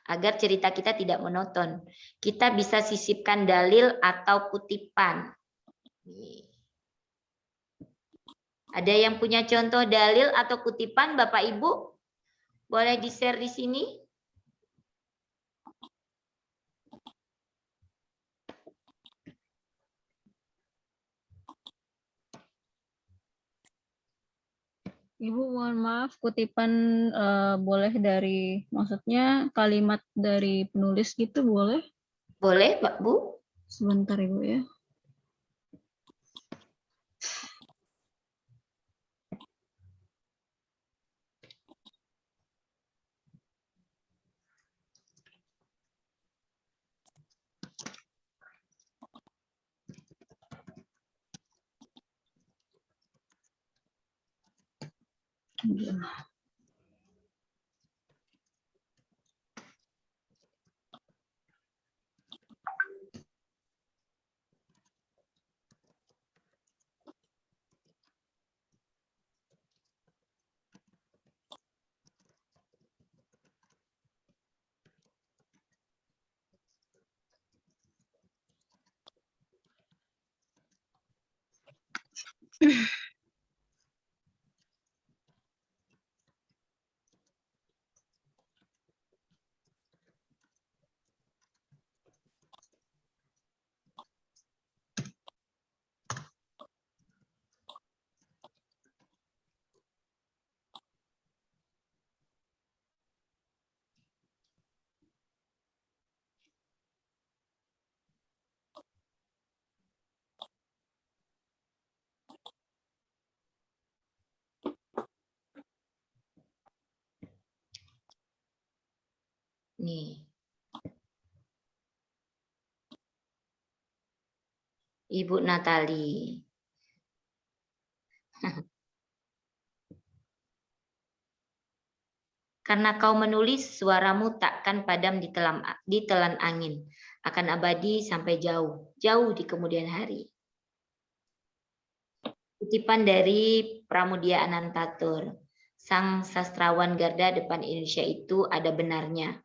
A: Agar cerita kita tidak monoton. Kita bisa sisipkan dalil atau kutipan. Ada yang punya contoh dalil atau kutipan, Bapak Ibu? Boleh di-share di sini?
F: Ibu mohon maaf, kutipan boleh dari, maksudnya kalimat dari penulis gitu boleh?
A: Boleh, Pak Bu?
F: Sebentar Ibu ya.
A: Nih. Ibu Natali. Karena kau menulis, suaramu takkan padam ditelan angin. Akan abadi sampai jauh, jauh di kemudian hari. Kutipan dari Pramudia Anantatur. Sang sastrawan garda depan Indonesia itu ada benarnya.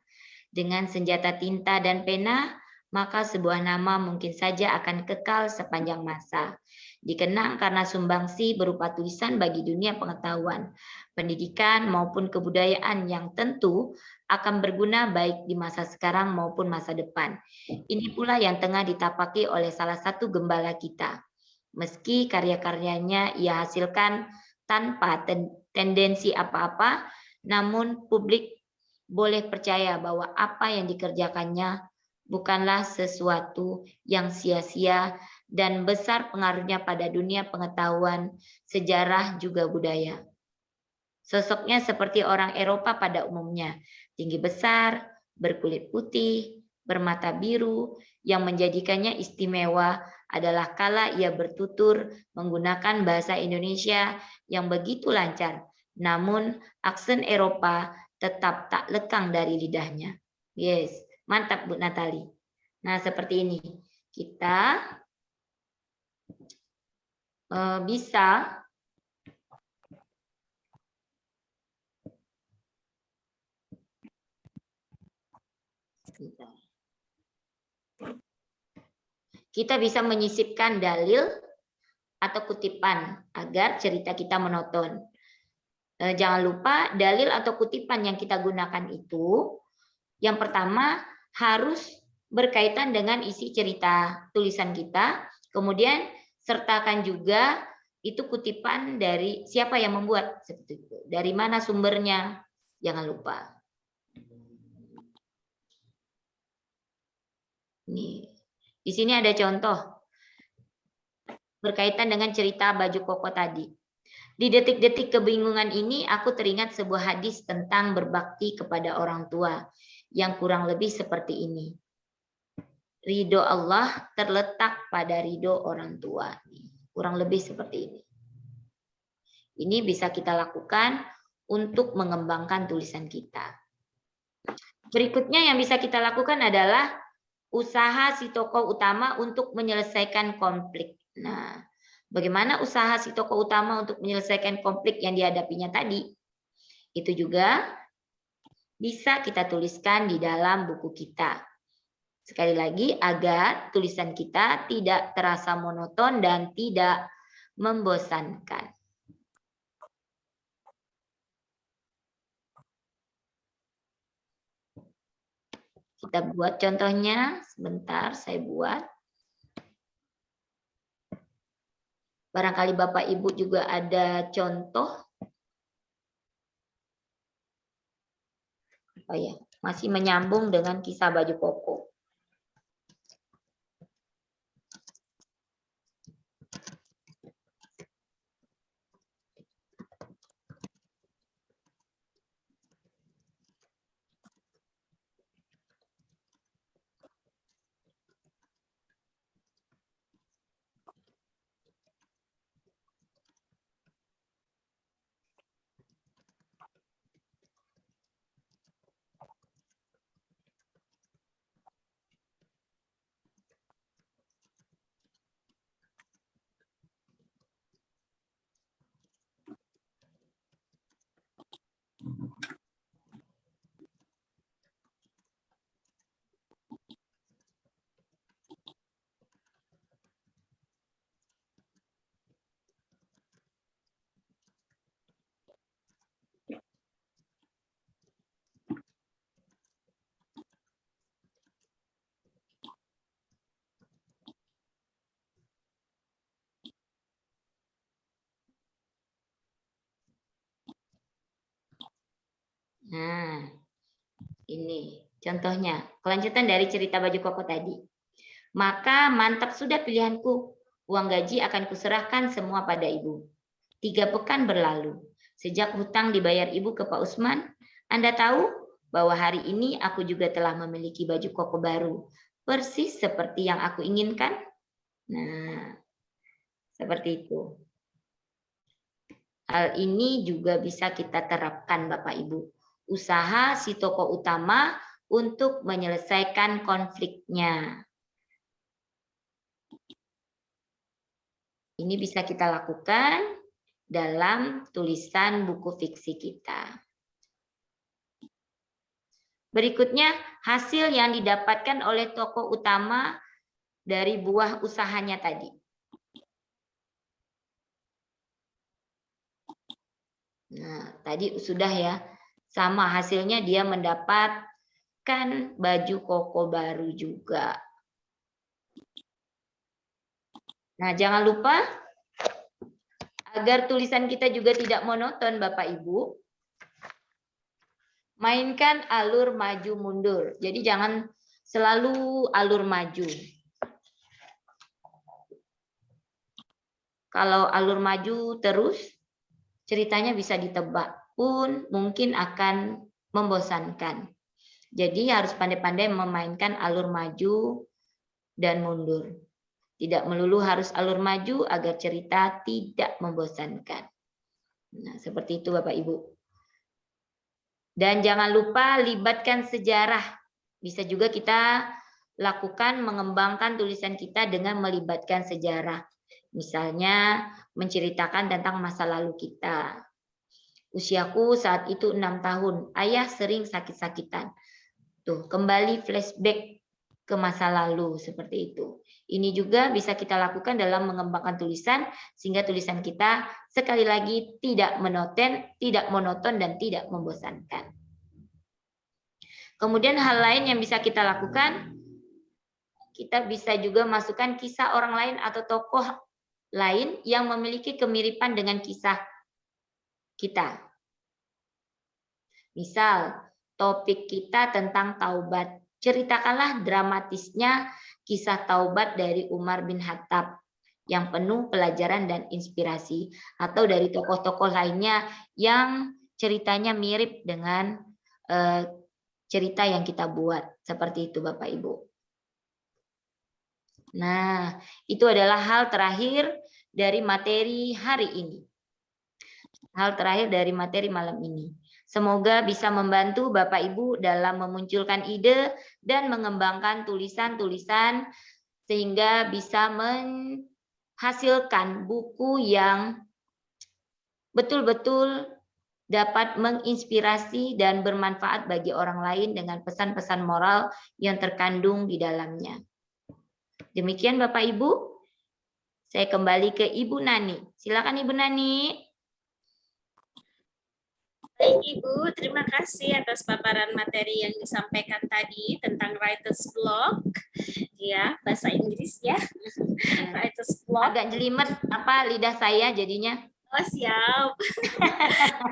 A: Dengan senjata tinta dan pena, maka sebuah nama mungkin saja akan kekal sepanjang masa. Dikenang karena sumbangsi berupa tulisan bagi dunia pengetahuan, pendidikan maupun kebudayaan yang tentu akan berguna baik di masa sekarang maupun masa depan. Ini pula yang tengah ditapaki oleh salah satu gembala kita. Meski karya-karyanya ia hasilkan tanpa tendensi apa-apa, namun publik boleh percaya bahwa apa yang dikerjakannya bukanlah sesuatu yang sia-sia dan besar pengaruhnya pada dunia pengetahuan, sejarah, juga budaya. Sosoknya seperti orang Eropa pada umumnya, tinggi besar, berkulit putih, bermata biru, yang menjadikannya istimewa adalah kala ia bertutur menggunakan bahasa Indonesia yang begitu lancar namun aksen Eropa tetap tak lekang dari lidahnya. Yes, mantap Bu Natali. Nah, seperti ini. Kita bisa menyisipkan dalil atau kutipan agar cerita kita monoton. Jangan lupa dalil atau kutipan yang kita gunakan itu yang pertama harus berkaitan dengan isi cerita tulisan kita, kemudian sertakan juga itu kutipan dari siapa yang membuat, seperti itu. Dari mana sumbernya, jangan lupa. Nih, di sini ada contoh berkaitan dengan cerita baju koko tadi. Di detik-detik kebingungan ini, aku teringat sebuah hadis tentang berbakti kepada orang tua yang kurang lebih seperti ini. Ridho Allah terletak pada ridho orang tua. Kurang lebih seperti ini. Ini bisa kita lakukan untuk mengembangkan tulisan kita. Berikutnya yang bisa kita lakukan adalah usaha si tokoh utama untuk menyelesaikan konflik. Nah, bagaimana usaha si tokoh utama untuk menyelesaikan konflik yang dihadapinya tadi? Itu juga bisa kita tuliskan di dalam buku kita. Sekali lagi, agar tulisan kita tidak terasa monoton dan tidak membosankan. Kita buat contohnya, sebentar saya buat. Barangkali Bapak Ibu juga ada contoh. Oh ya, masih menyambung dengan kisah baju koko. Nah, ini contohnya. Kelanjutan dari cerita baju koko tadi. Maka mantap sudah pilihanku. Uang gaji akan kuserahkan semua pada ibu. 3 pekan berlalu. Sejak hutang dibayar ibu ke Pak Usman, Anda tahu bahwa hari ini aku juga telah memiliki baju koko baru. Persis seperti yang aku inginkan. Nah, seperti itu. Hal ini juga bisa kita terapkan Bapak Ibu. Usaha si tokoh utama untuk menyelesaikan konfliknya. Ini bisa kita lakukan dalam tulisan buku fiksi kita. Berikutnya, hasil yang didapatkan oleh tokoh utama dari buah usahanya tadi. Nah, tadi sudah ya. Sama hasilnya dia mendapatkan baju koko baru juga. Nah, jangan lupa agar tulisan kita juga tidak monoton Bapak Ibu. Mainkan alur maju mundur. Jadi jangan selalu alur maju. Kalau alur maju terus, ceritanya bisa ditebak pun mungkin akan membosankan. Jadi harus pandai-pandai memainkan alur maju dan mundur. Tidak melulu harus alur maju agar cerita tidak membosankan. Nah, seperti itu Bapak Ibu. Dan jangan lupa libatkan sejarah. Bisa juga kita lakukan mengembangkan tulisan kita dengan melibatkan sejarah. Misalnya menceritakan tentang masa lalu kita. Usiaku saat itu 6 tahun. Ayah sering sakit-sakitan. Tuh, kembali flashback ke masa lalu seperti itu. Ini juga bisa kita lakukan dalam mengembangkan tulisan sehingga tulisan kita sekali lagi tidak monoton dan tidak membosankan. Kemudian hal lain yang bisa kita lakukan, kita bisa juga masukkan kisah orang lain atau tokoh lain yang memiliki kemiripan dengan kisah kita. Misal, topik kita tentang taubat. Ceritakanlah dramatisnya kisah taubat dari Umar bin Khattab yang penuh pelajaran dan inspirasi, atau dari tokoh-tokoh lainnya yang ceritanya mirip dengan cerita yang kita buat. Seperti itu Bapak Ibu. Nah, itu adalah hal terakhir dari materi hari ini. Hal terakhir dari materi malam ini. Semoga bisa membantu Bapak Ibu dalam memunculkan ide dan mengembangkan tulisan-tulisan sehingga bisa menghasilkan buku yang betul-betul dapat menginspirasi dan bermanfaat bagi orang lain dengan pesan-pesan moral yang terkandung di dalamnya. Demikian Bapak Ibu. Saya kembali ke Ibu Nani. Silakan Ibu Nani.
B: Baik Ibu, terima kasih atas paparan materi yang disampaikan tadi tentang writer's block, ya bahasa Inggris ya, writer's block.
A: Agak jelimet lidah saya jadinya.
B: Oh siap.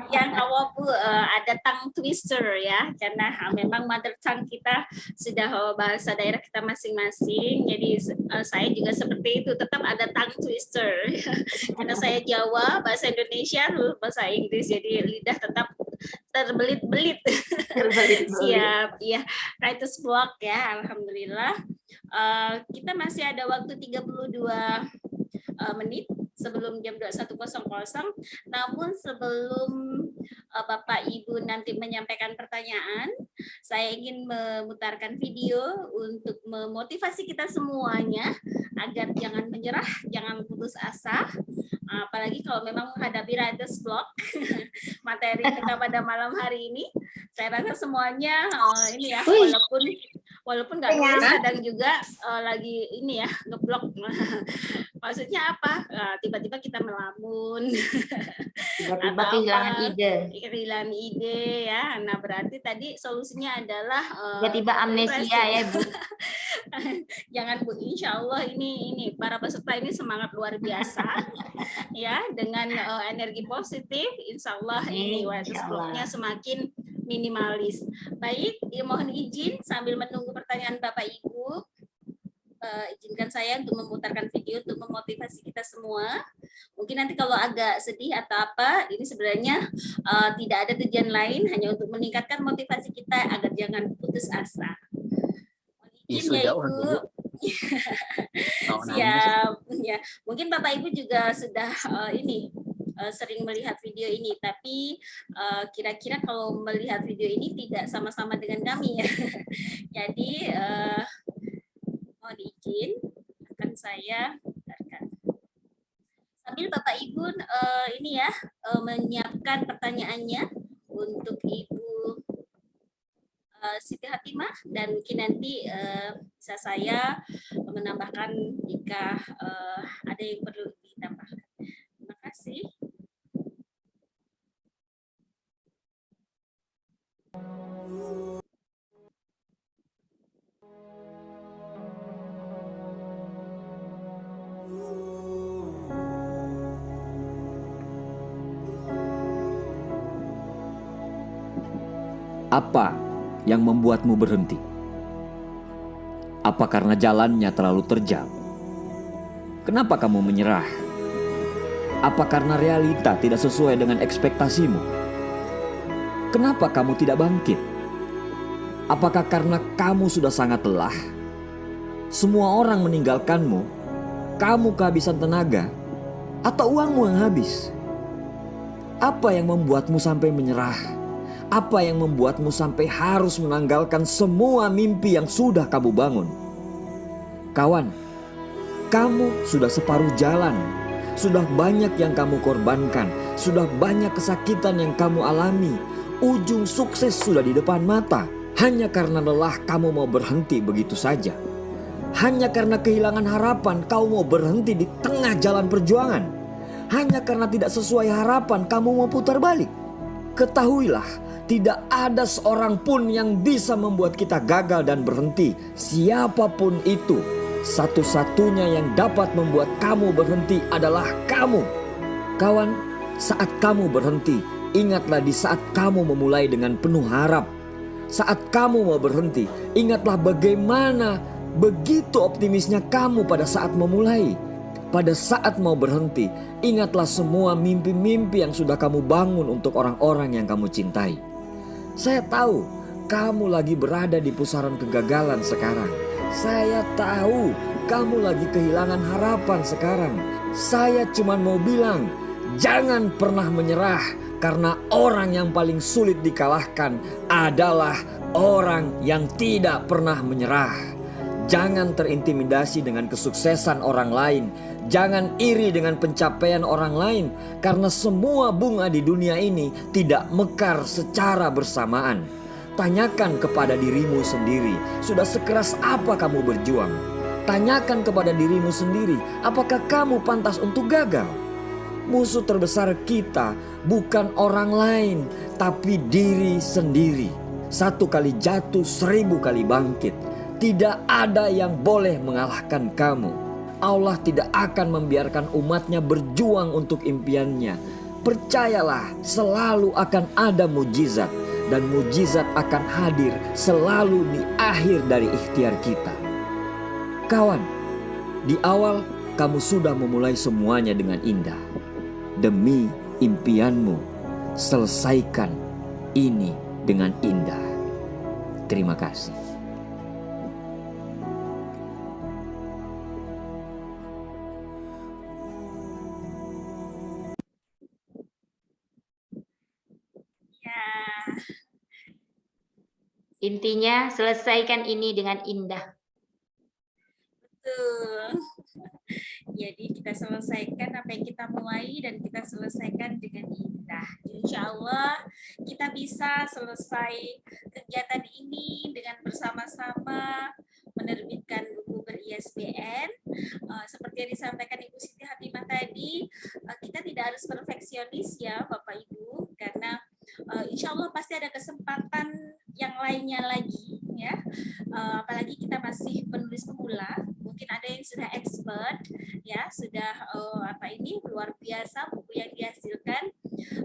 B: Yang awal Bu ada tongue twister ya, karena memang mother tongue kita sudah bahasa daerah kita masing-masing. Jadi saya juga seperti itu, tetap ada tongue twister. Karena saya Jawa, bahasa Indonesia, bahasa Inggris, jadi lidah tetap terbelit-belit. Siap, ya. Writer's block ya, alhamdulillah. Kita masih ada waktu 32 menit sebelum jam 21.00. Namun sebelum Bapak Ibu nanti menyampaikan pertanyaan, saya ingin memutarkan video untuk memotivasi kita semuanya agar jangan menyerah, jangan putus asa. Apalagi kalau memang menghadapi writer's block. Materi kita pada malam hari ini, saya rasa semuanya ini ya, walaupun nggak nulis, kadang juga lagi ini ya, ngeblok. Maksudnya apa? Tiba-tiba kita melamun.
A: Tiba-tiba kehilangan ide.
B: Kehilangan ide ya. Nah, berarti tadi solusinya adalah
A: tiba-tiba amnesia ya, Bu.
B: Jangan Bu, insya Allah ini para peserta ini semangat luar biasa ya, dengan energi positif, insya Allah ini writer's block-nya semakin minimalis. Baik, mohon izin sambil menunggu pertanyaan Bapak Ibu, izinkan saya untuk memutarkan video untuk memotivasi kita semua. Mungkin nanti kalau agak sedih atau apa, ini sebenarnya tidak ada tujuan lain, hanya untuk meningkatkan motivasi kita agar jangan putus asa. Izin ya Ibu. Siap. Ya, mungkin Bapak Ibu juga sudah sering melihat video ini, tapi kira-kira kalau melihat video ini tidak sama-sama dengan kami ya. Jadi mohon izin akan saya putarkan. Sambil Bapak Ibu ini ya menyiapkan pertanyaannya untuk Ibu Siti Hatimah, dan mungkin nanti bisa saya menambahkan jika ada yang perlu ditambahkan. Terima kasih.
E: Apa yang membuatmu berhenti? Apa karena jalannya terlalu terjal? Kenapa kamu menyerah? Apa karena realita tidak sesuai dengan ekspektasimu? Kenapa kamu tidak bangkit? Apakah karena kamu sudah sangat lelah? Semua orang meninggalkanmu, kamu kehabisan tenaga, atau uangmu yang habis? Apa yang membuatmu sampai menyerah? Apa yang membuatmu sampai harus menanggalkan semua mimpi yang sudah kamu bangun? Kawan, kamu sudah separuh jalan. Sudah banyak yang kamu korbankan. Sudah banyak kesakitan yang kamu alami. Ujung sukses sudah di depan mata. Hanya karena lelah kamu mau berhenti begitu saja. Hanya karena kehilangan harapan kau mau berhenti di tengah jalan perjuangan. Hanya karena tidak sesuai harapan kamu mau putar balik. Ketahuilah, tidak ada seorang pun yang bisa membuat kita gagal dan berhenti. Siapapun itu, satu-satunya yang dapat membuat kamu berhenti adalah kamu. Kawan, saat kamu berhenti, ingatlah di saat kamu memulai dengan penuh harap. Saat kamu mau berhenti, ingatlah bagaimana begitu optimisnya kamu pada saat memulai. Pada saat mau berhenti, ingatlah semua mimpi-mimpi yang sudah kamu bangun untuk orang-orang yang kamu cintai. Saya tahu kamu lagi berada di pusaran kegagalan sekarang. Saya tahu kamu lagi kehilangan harapan sekarang. Saya cuma mau bilang, jangan pernah menyerah, karena orang yang paling sulit dikalahkan adalah orang yang tidak pernah menyerah. Jangan terintimidasi dengan kesuksesan orang lain. Jangan iri dengan pencapaian orang lain, karena semua bunga di dunia ini tidak mekar secara bersamaan. Tanyakan kepada dirimu sendiri, sudah sekeras apa kamu berjuang? Tanyakan kepada dirimu sendiri, apakah kamu pantas untuk gagal? Musuh terbesar kita bukan orang lain, tapi diri sendiri. 1 kali jatuh 1000 kali bangkit. Tidak ada yang boleh mengalahkan kamu. Allah tidak akan membiarkan umatnya berjuang untuk impiannya. Percayalah, selalu akan ada mujizat. Dan mujizat akan hadir selalu di akhir dari ikhtiar kita. Kawan, di awal kamu sudah memulai semuanya dengan indah. Demi impianmu, selesaikan ini dengan indah. Terima kasih.
B: Ya,
A: Intinya selesaikan ini dengan indah.
B: betul. Jadi kita selesaikan apa yang kita mulai dan kita selesaikan dengan indah. Insya Allah kita bisa selesai kegiatan ini dengan bersama-sama menerbitkan buku ber-ISBN. Seperti yang disampaikan Ibu Siti Hatimah tadi, kita tidak harus perfeksionis ya Bapak Ibu, karena insya Allah pasti ada kesempatan yang lainnya lagi ya. Apalagi kita masih penulis pemula, mungkin ada yang sudah expert ya, sudah luar biasa buku yang dihasilkan,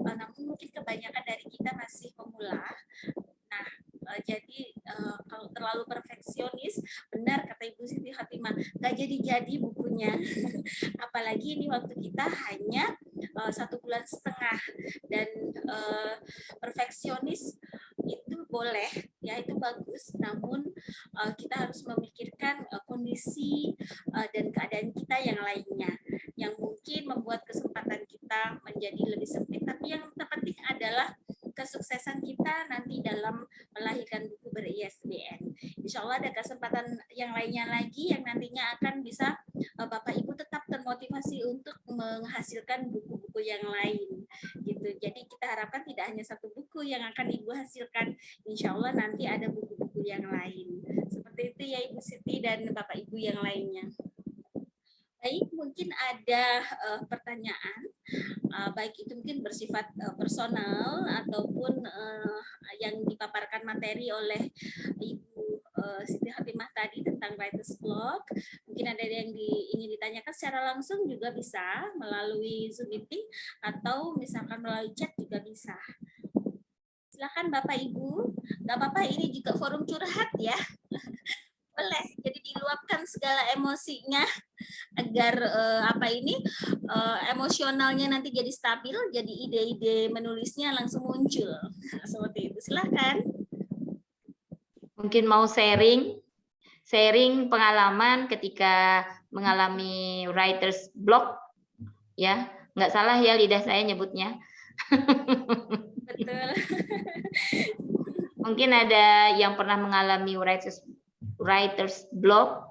B: namun mungkin kebanyakan dari kita masih pemula. Nah, jadi kalau terlalu perfeksionis, benar kata Ibu Siti Hatimah, nggak jadi-jadi bukunya. Apalagi ini waktu kita hanya 1,5 bulan, dan perfeksionis itu boleh ya, itu bagus, namun kita harus memikirkan kondisi dan keadaan kita yang lainnya yang mungkin membuat kesempatan kita menjadi lebih sempit. Tapi yang terpenting adalah kesuksesan kita nanti dalam melahirkan buku ber-ISBN. Insya Allah ada kesempatan yang lainnya lagi yang nantinya akan bisa Bapak Ibu tetap termotivasi untuk menghasilkan buku-buku yang lain. Gitu. Jadi kita harapkan tidak hanya 1 buku yang akan Ibu hasilkan, insya Allah nanti ada buku-buku yang lain. Seperti itu ya Ibu Siti dan Bapak Ibu yang lainnya. Baik, mungkin ada pertanyaan, baik itu mungkin bersifat personal ataupun yang dipaparkan materi oleh Ibu Siti Hatimah tadi tentang writer's block. Mungkin ada yang ingin ditanyakan secara langsung juga bisa melalui Zoom meeting atau misalkan melalui chat juga bisa. Silakan Bapak Ibu, nggak apa-apa, ini juga forum curhat ya. Boleh, jadi diluapkan segala emosinya agar emosionalnya nanti jadi stabil, jadi ide-ide menulisnya langsung muncul. Seperti itu, silakan.
A: Mungkin mau sharing pengalaman ketika mengalami writer's block, ya, nggak salah ya lidah saya nyebutnya.
B: Betul.
A: Mungkin ada yang pernah mengalami writer's block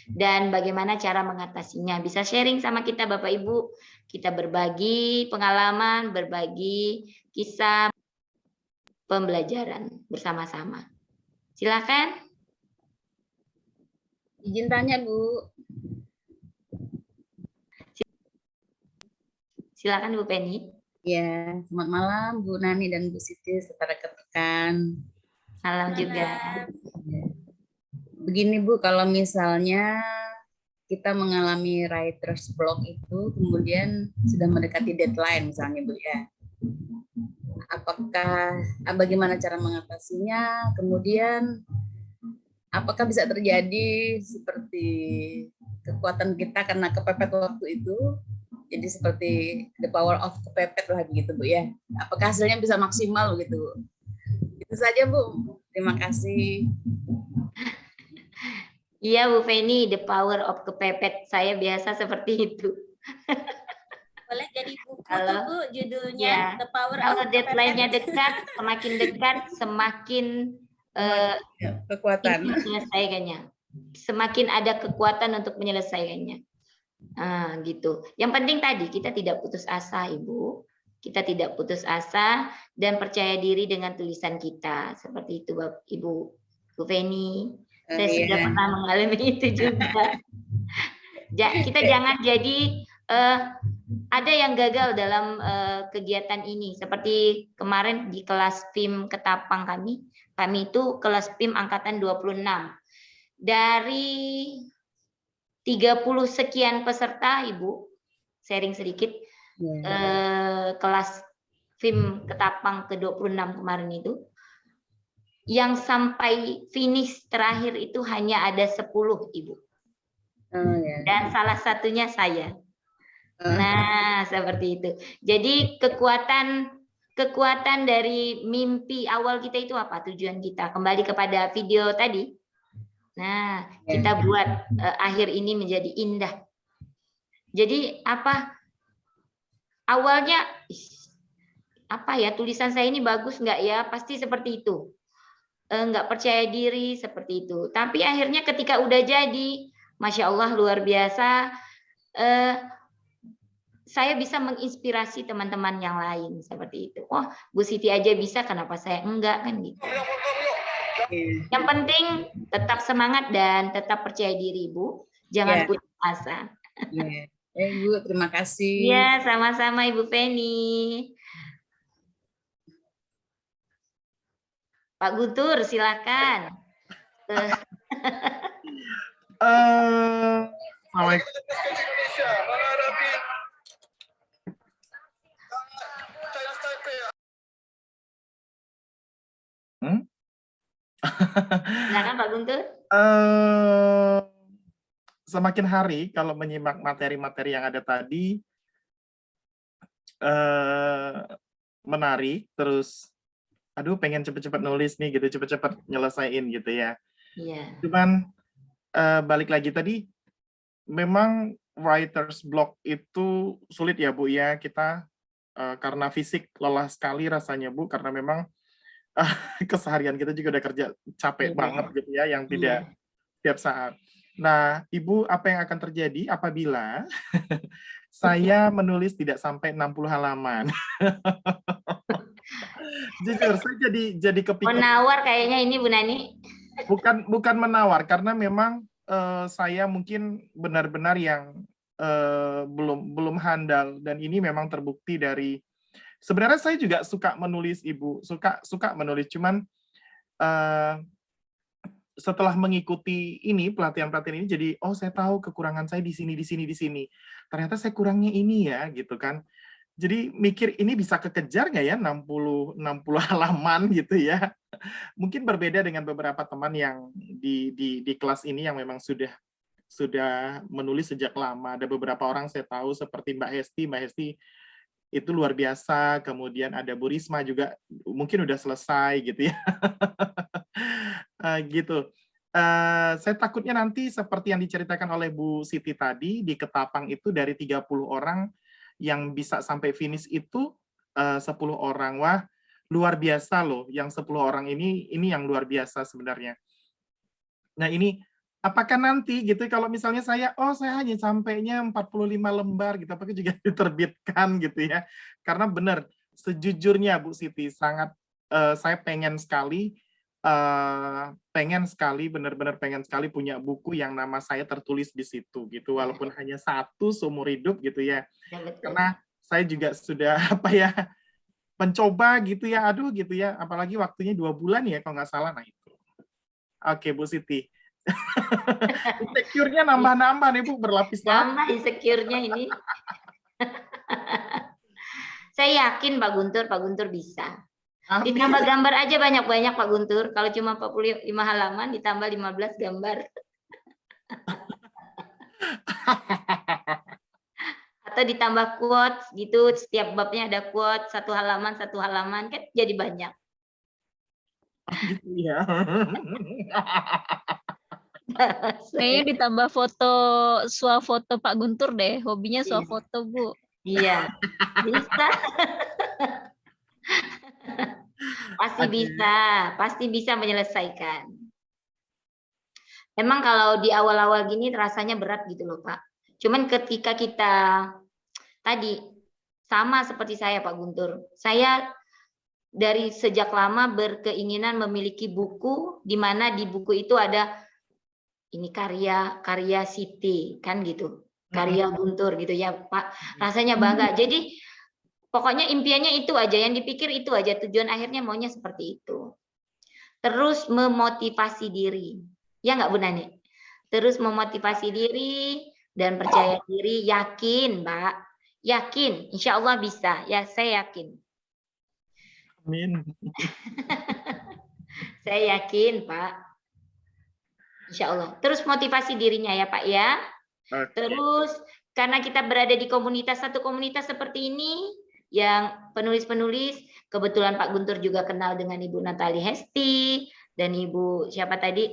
A: dan bagaimana cara mengatasinya. Bisa sharing sama kita Bapak Ibu. Kita berbagi pengalaman, berbagi kisah pembelajaran bersama-sama. Silakan.
G: Izin tanya, Bu.
A: Silakan Bu Penny.
G: Ya, selamat malam Bu Nani dan Bu Siti serta rekan-rekan.
A: Malam juga.
G: Begini Bu, kalau misalnya kita mengalami writer's block itu, kemudian sudah mendekati deadline misalnya Bu ya. Apakah bagaimana cara mengatasinya? Kemudian apakah bisa terjadi seperti kekuatan kita karena kepepet waktu itu? Jadi seperti the power of kepepet lah begitu Bu ya. Apakah hasilnya bisa maksimal gitu? Itu saja Bu. Terima kasih.
A: Iya Bu Penny, the power of kepepet. Saya biasa seperti itu.
B: Boleh jadi buku
A: Kalau-
B: tuh Bu, judulnya
A: Ya.
B: The Power
A: Kalau
B: of
A: deadline-nya
B: Kepepet.
A: dekat, semakin
G: Ya, kekuatan.
A: menyelesaikannya. Semakin ada kekuatan untuk menyelesaikannya. Gitu. Yang penting tadi kita tidak putus asa, Ibu. Kita tidak putus asa dan percaya diri dengan tulisan kita. Seperti itu, Ibu Bu Feni. Saya
G: Iya.
A: sudah pernah mengalami itu juga. Kita jangan jadi ada yang gagal dalam kegiatan ini. Seperti kemarin di kelas PIM Ketapang kami itu kelas PIM angkatan 26. Dari 30 sekian peserta, Ibu, sharing sedikit, kelas PIM Ketapang ke-26 kemarin itu, yang sampai finish terakhir itu hanya ada 10, Ibu.
G: Oh, ya.
A: Dan salah satunya saya. Nah, seperti itu. Jadi kekuatan dari mimpi awal kita itu apa? Tujuan kita. Kembali kepada video tadi. Nah, kita buat akhir ini menjadi indah. Jadi apa? Awalnya tulisan saya ini bagus nggak ya? Pasti seperti itu. Nggak percaya diri seperti itu. Tapi akhirnya ketika udah jadi, Masya Allah luar biasa. Saya bisa menginspirasi teman-teman yang lain seperti itu. Oh, Bu Siti aja bisa, kenapa saya enggak kan gitu. Yang penting tetap semangat dan tetap percaya diri, Bu. Jangan putus asa.
G: Ibu, terima kasih.
A: Iya, sama-sama Ibu Penny. Pak Guntur, silakan.
C: Assalamualaikum.
A: Silakan Pak Guntur.
C: Semakin hari kalau menyimak materi-materi yang ada tadi menarik, terus aduh pengen cepet-cepet nulis nih gitu, cepet-cepet nyelesain gitu ya.
A: Iya.
C: Cuman balik lagi tadi, memang writer's block itu sulit ya Bu ya, kita karena fisik lelah sekali rasanya Bu, karena memang keseharian kita juga udah kerja capek banget gitu ya, yang tidak tiap saat. Nah, Ibu, apa yang akan terjadi apabila saya menulis tidak sampai 60 halaman? Jujur, saya jadi kepikiran.
A: Menawar kayaknya ini Bu Nani.
C: Bukan menawar, karena memang saya mungkin benar-benar yang belum handal, dan ini memang terbukti dari sebenarnya saya juga suka menulis Ibu, suka menulis, cuman setelah mengikuti ini pelatihan-pelatihan ini jadi saya tahu kekurangan saya di sini. Ternyata saya kurangnya ini ya gitu kan. Jadi mikir ini bisa kekejar nggak ya 60 halaman gitu ya. Mungkin berbeda dengan beberapa teman yang di kelas ini yang memang sudah menulis sejak lama. Ada beberapa orang saya tahu seperti Mbak Hesti itu luar biasa. Kemudian ada Bu Risma juga mungkin udah selesai gitu ya. Gitu. Saya takutnya nanti seperti yang diceritakan oleh Bu Siti tadi, di Ketapang itu dari 30 orang yang bisa sampai finish itu 10 orang. Wah, luar biasa loh. Yang 10 orang ini yang luar biasa sebenarnya. Nah, ini apakah nanti gitu kalau misalnya saya hanya sampainya 45 lembar gitu, apakah juga diterbitkan gitu ya? Karena benar, sejujurnya Bu Siti sangat saya pengen sekali benar-benar pengen sekali punya buku yang nama saya tertulis di situ gitu, walaupun hanya 1 seumur hidup gitu ya.
A: Ya, betul.
C: Karena saya juga sudah mencoba gitu ya, aduh gitu ya, apalagi waktunya 2 bulan ya kalau nggak salah. Nah itu. Oke Bu Siti. Insecure-nya nambah-nambah nih Bu, berlapis-lapis.
A: Nambah insecure-nya ini. Saya yakin Pak Guntur bisa.
C: Amin.
A: Ditambah gambar aja banyak-banyak Pak Guntur. Kalau cuma 45 halaman ditambah 15 gambar. Atau ditambah quotes gitu, setiap babnya ada quotes, 1 halaman kan jadi banyak.
C: Gitu ya.
F: Kayaknya ditambah swafoto Pak Guntur deh. Hobinya swafoto, Bu.
A: Iya, bisa. Pasti bisa menyelesaikan. Memang kalau di awal-awal gini rasanya berat gitu loh Pak. Cuman ketika kita tadi sama seperti saya Pak Guntur, saya dari sejak lama berkeinginan memiliki buku di mana di buku itu ada ini karya Siti kan gitu, karya Guntur gitu ya Pak. Rasanya bangga. Jadi pokoknya impiannya itu aja, yang dipikir itu aja, tujuan akhirnya maunya seperti itu. Terus memotivasi diri. Ya nggak Bu Nani? Terus memotivasi diri dan percaya diri, yakin Mbak. Yakin, insya Allah bisa. Ya, saya yakin.
C: Amin.
A: Saya yakin Pak. Insya Allah. Terus motivasi dirinya ya Pak ya.
C: Oke.
A: Terus karena kita berada di satu komunitas seperti ini, yang penulis-penulis, kebetulan Pak Guntur juga kenal dengan Ibu Natali Hesti dan Ibu siapa tadi,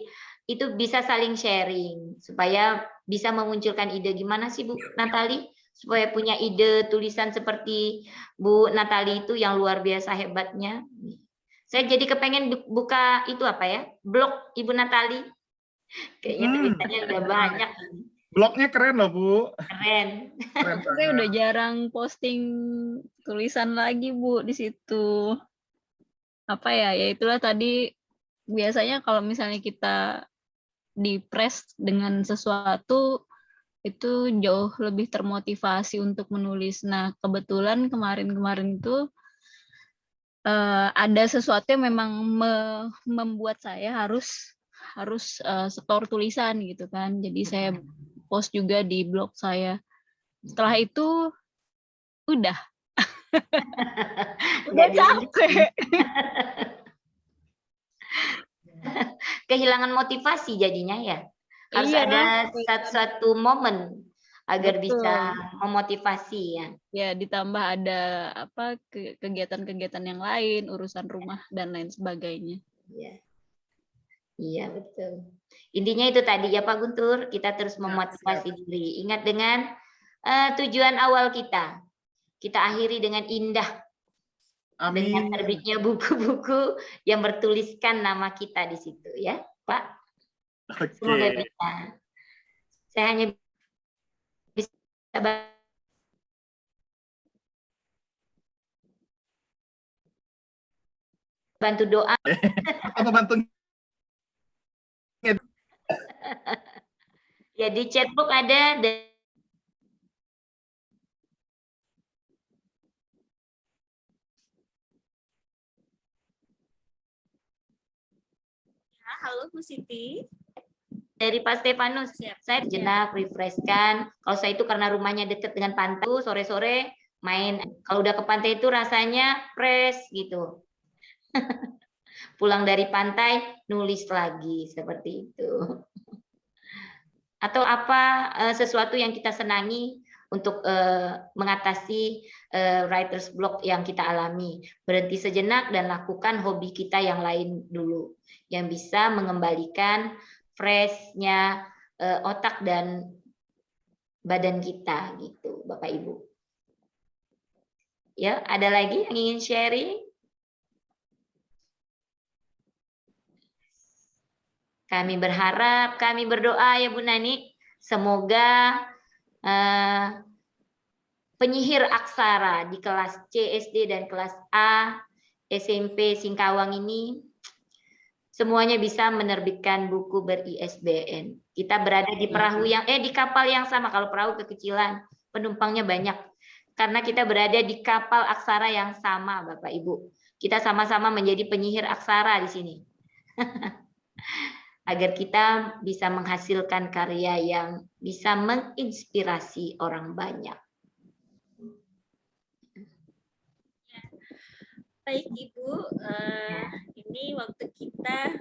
A: itu bisa saling sharing supaya bisa memunculkan ide. Gimana sih Bu Natali supaya punya ide tulisan seperti Bu Natali itu yang luar biasa hebatnya. Saya jadi kepengen buka itu apa ya, blog Ibu Natali. Kayaknya tulisannya udah banyak.
C: Blognya keren loh Bu.
A: Keren.
C: Keren
F: Saya udah jarang posting tulisan lagi Bu di situ. Apa ya? Ya itulah tadi biasanya kalau misalnya kita di-press dengan sesuatu itu jauh lebih termotivasi untuk menulis. Nah, kebetulan kemarin-kemarin itu ada sesuatu yang memang membuat saya harus setor tulisan gitu kan. Jadi saya post juga di blog saya. Setelah itu udah capek.
A: Kehilangan motivasi jadinya ya. Harus
F: Iya,
A: ada satu momen agar
F: betul.
A: bisa memotivasi ya.
F: Ya, ditambah ada apa kegiatan-kegiatan yang lain, urusan rumah dan lain sebagainya.
A: Iya. Iya, betul. Intinya itu tadi ya Pak Guntur, kita terus memotivasi diri. Ingat dengan tujuan awal kita. Kita akhiri dengan indah.
C: Amin.
A: Dengan terbitnya buku-buku yang bertuliskan nama kita di situ ya, Pak.
C: Oke.
A: Semoga bisa. Saya hanya bisa bantu doa.
C: Apa bantu?
A: Ya di chatbook ada.
B: Halo Bu Siti.
A: Dari Pak Stefanus, saya jenak refreshkan. Kalau saya itu karena rumahnya dekat dengan pantai, sore-sore main. Kalau udah ke pantai itu rasanya fresh gitu. Pulang dari pantai nulis lagi seperti itu. Atau apa sesuatu yang kita senangi untuk mengatasi writer's block yang kita alami. Berhenti sejenak dan lakukan hobi kita yang lain dulu, yang bisa mengembalikan fresh-nya otak dan badan kita gitu, Bapak Ibu. Ya, ada lagi yang ingin sharing? Kami berharap, kami berdoa ya Bu Nani, semoga penyihir aksara di kelas C SD dan kelas A SMP Singkawang ini semuanya bisa menerbitkan buku ber-ISBN. Kita berada di perahu di kapal yang sama. Kalau perahu kekecilan, penumpangnya banyak. Karena kita berada di kapal aksara yang sama, Bapak Ibu. Kita sama-sama menjadi penyihir aksara di sini. Agar kita bisa menghasilkan karya yang bisa menginspirasi orang banyak.
B: Baik Ibu, ini waktu kita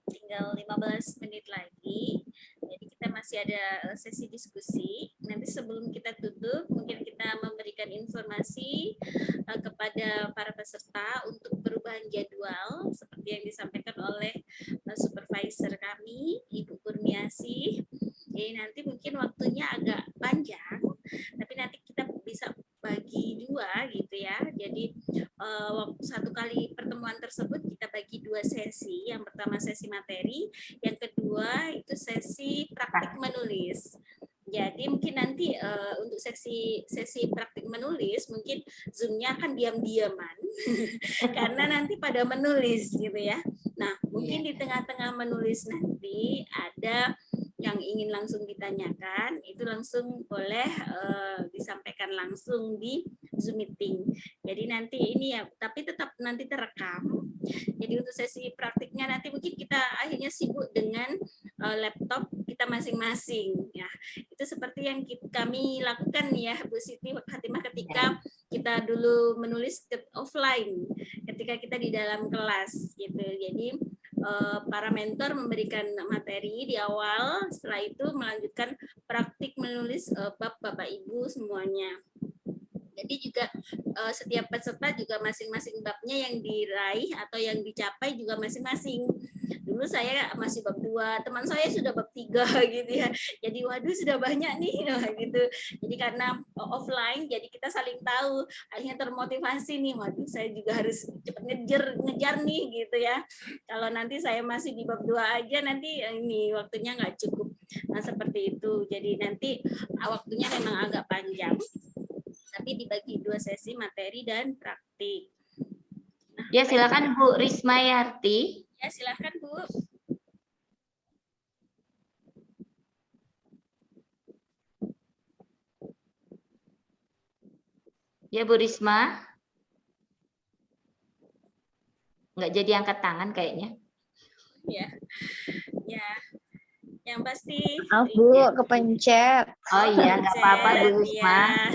B: tinggal 15 menit lagi. Jadi kita masih ada sesi diskusi. Nanti sebelum kita tutup, mungkin kita memberikan informasi kepada para peserta untuk perubahan jadwal seperti yang disampaikan oleh supervisor kami, Ibu Kurniasih. Jadi nanti mungkin waktunya agak panjang, tapi nanti kita bisa bagi dua gitu ya. Jadi satu kali pertemuan tersebut kita bagi dua sesi. Yang pertama sesi materi, yang kedua itu sesi praktik menulis. Jadi mungkin nanti untuk sesi praktik menulis mungkin Zoom-nya akan diam-diaman karena nanti pada menulis gitu ya. Nah, mungkin di tengah-tengah menulis nanti ada yang ingin langsung ditanyakan, itu langsung boleh disampaikan langsung di Zoom meeting. Jadi nanti ini ya, tapi tetap nanti terekam. Jadi untuk sesi praktiknya nanti mungkin kita akhirnya sibuk dengan laptop kita masing-masing. Ya, itu seperti yang kami lakukan ya, Bu Siti Hatimah, ketika kita dulu menulis offline, ketika kita di dalam kelas gitu. Jadi para mentor memberikan materi di awal, setelah itu melanjutkan praktik menulis bab Bapak Ibu semuanya. Jadi juga setiap peserta juga masing-masing babnya yang diraih atau yang dicapai juga masing-masing. Dulu saya masih bab 2, teman saya sudah bab 3 gitu ya. Jadi waduh sudah banyak nih gitu. Jadi karena offline jadi kita saling tahu, akhirnya termotivasi nih, waduh saya juga harus cepat ngejar nih gitu ya. Kalau nanti saya masih di bab 2 aja nanti ini waktunya nggak cukup. Nah, seperti itu. Jadi nanti waktunya memang agak panjang. Tapi dibagi dua sesi materi dan praktik. Nah,
A: ya silakan Bu Risma Yarti.
B: Ya silakan Bu.
A: Ya Bu Risma. Nggak jadi angkat tangan kayaknya.
B: Ya, ya. Yang pasti.
H: Maaf Bu, kepencet.
A: Oh iya, nggak apa-apa Bu Risma.
B: Ya.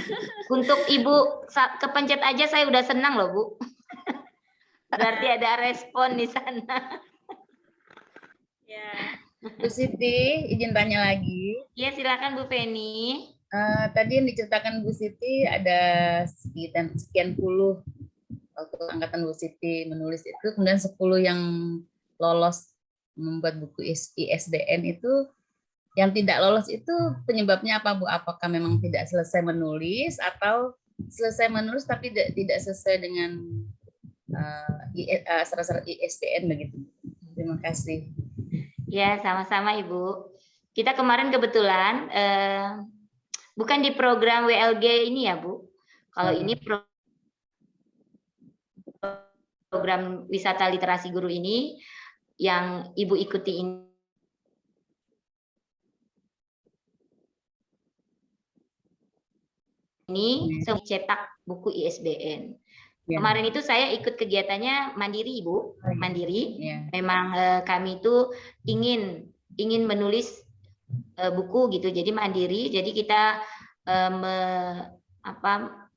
A: Untuk Ibu kepencet aja saya udah senang loh Bu. Berarti ada respon di sana.
B: Ya.
G: Bu Siti, izin tanya lagi.
A: Iya silakan Bu Feni.
G: Tadi yang diceritakan Bu Siti ada sekian puluh waktu angkatan Bu Siti menulis itu, kemudian 10 yang lolos membuat buku ISBN itu, yang tidak lolos itu penyebabnya apa Bu? Apakah memang tidak selesai menulis atau selesai menulis tapi tidak sesuai dengan syarat-syarat ISBN begitu? Terima kasih.
A: Ya sama-sama Ibu. Kita kemarin kebetulan bukan di program WLG ini ya Bu. Kalau ini program wisata literasi guru ini yang Ibu ikuti ini cetak buku ISBN. Kemarin itu saya ikut kegiatannya mandiri Ibu, mandiri. Memang kami itu ingin menulis buku gitu, jadi mandiri. Jadi kita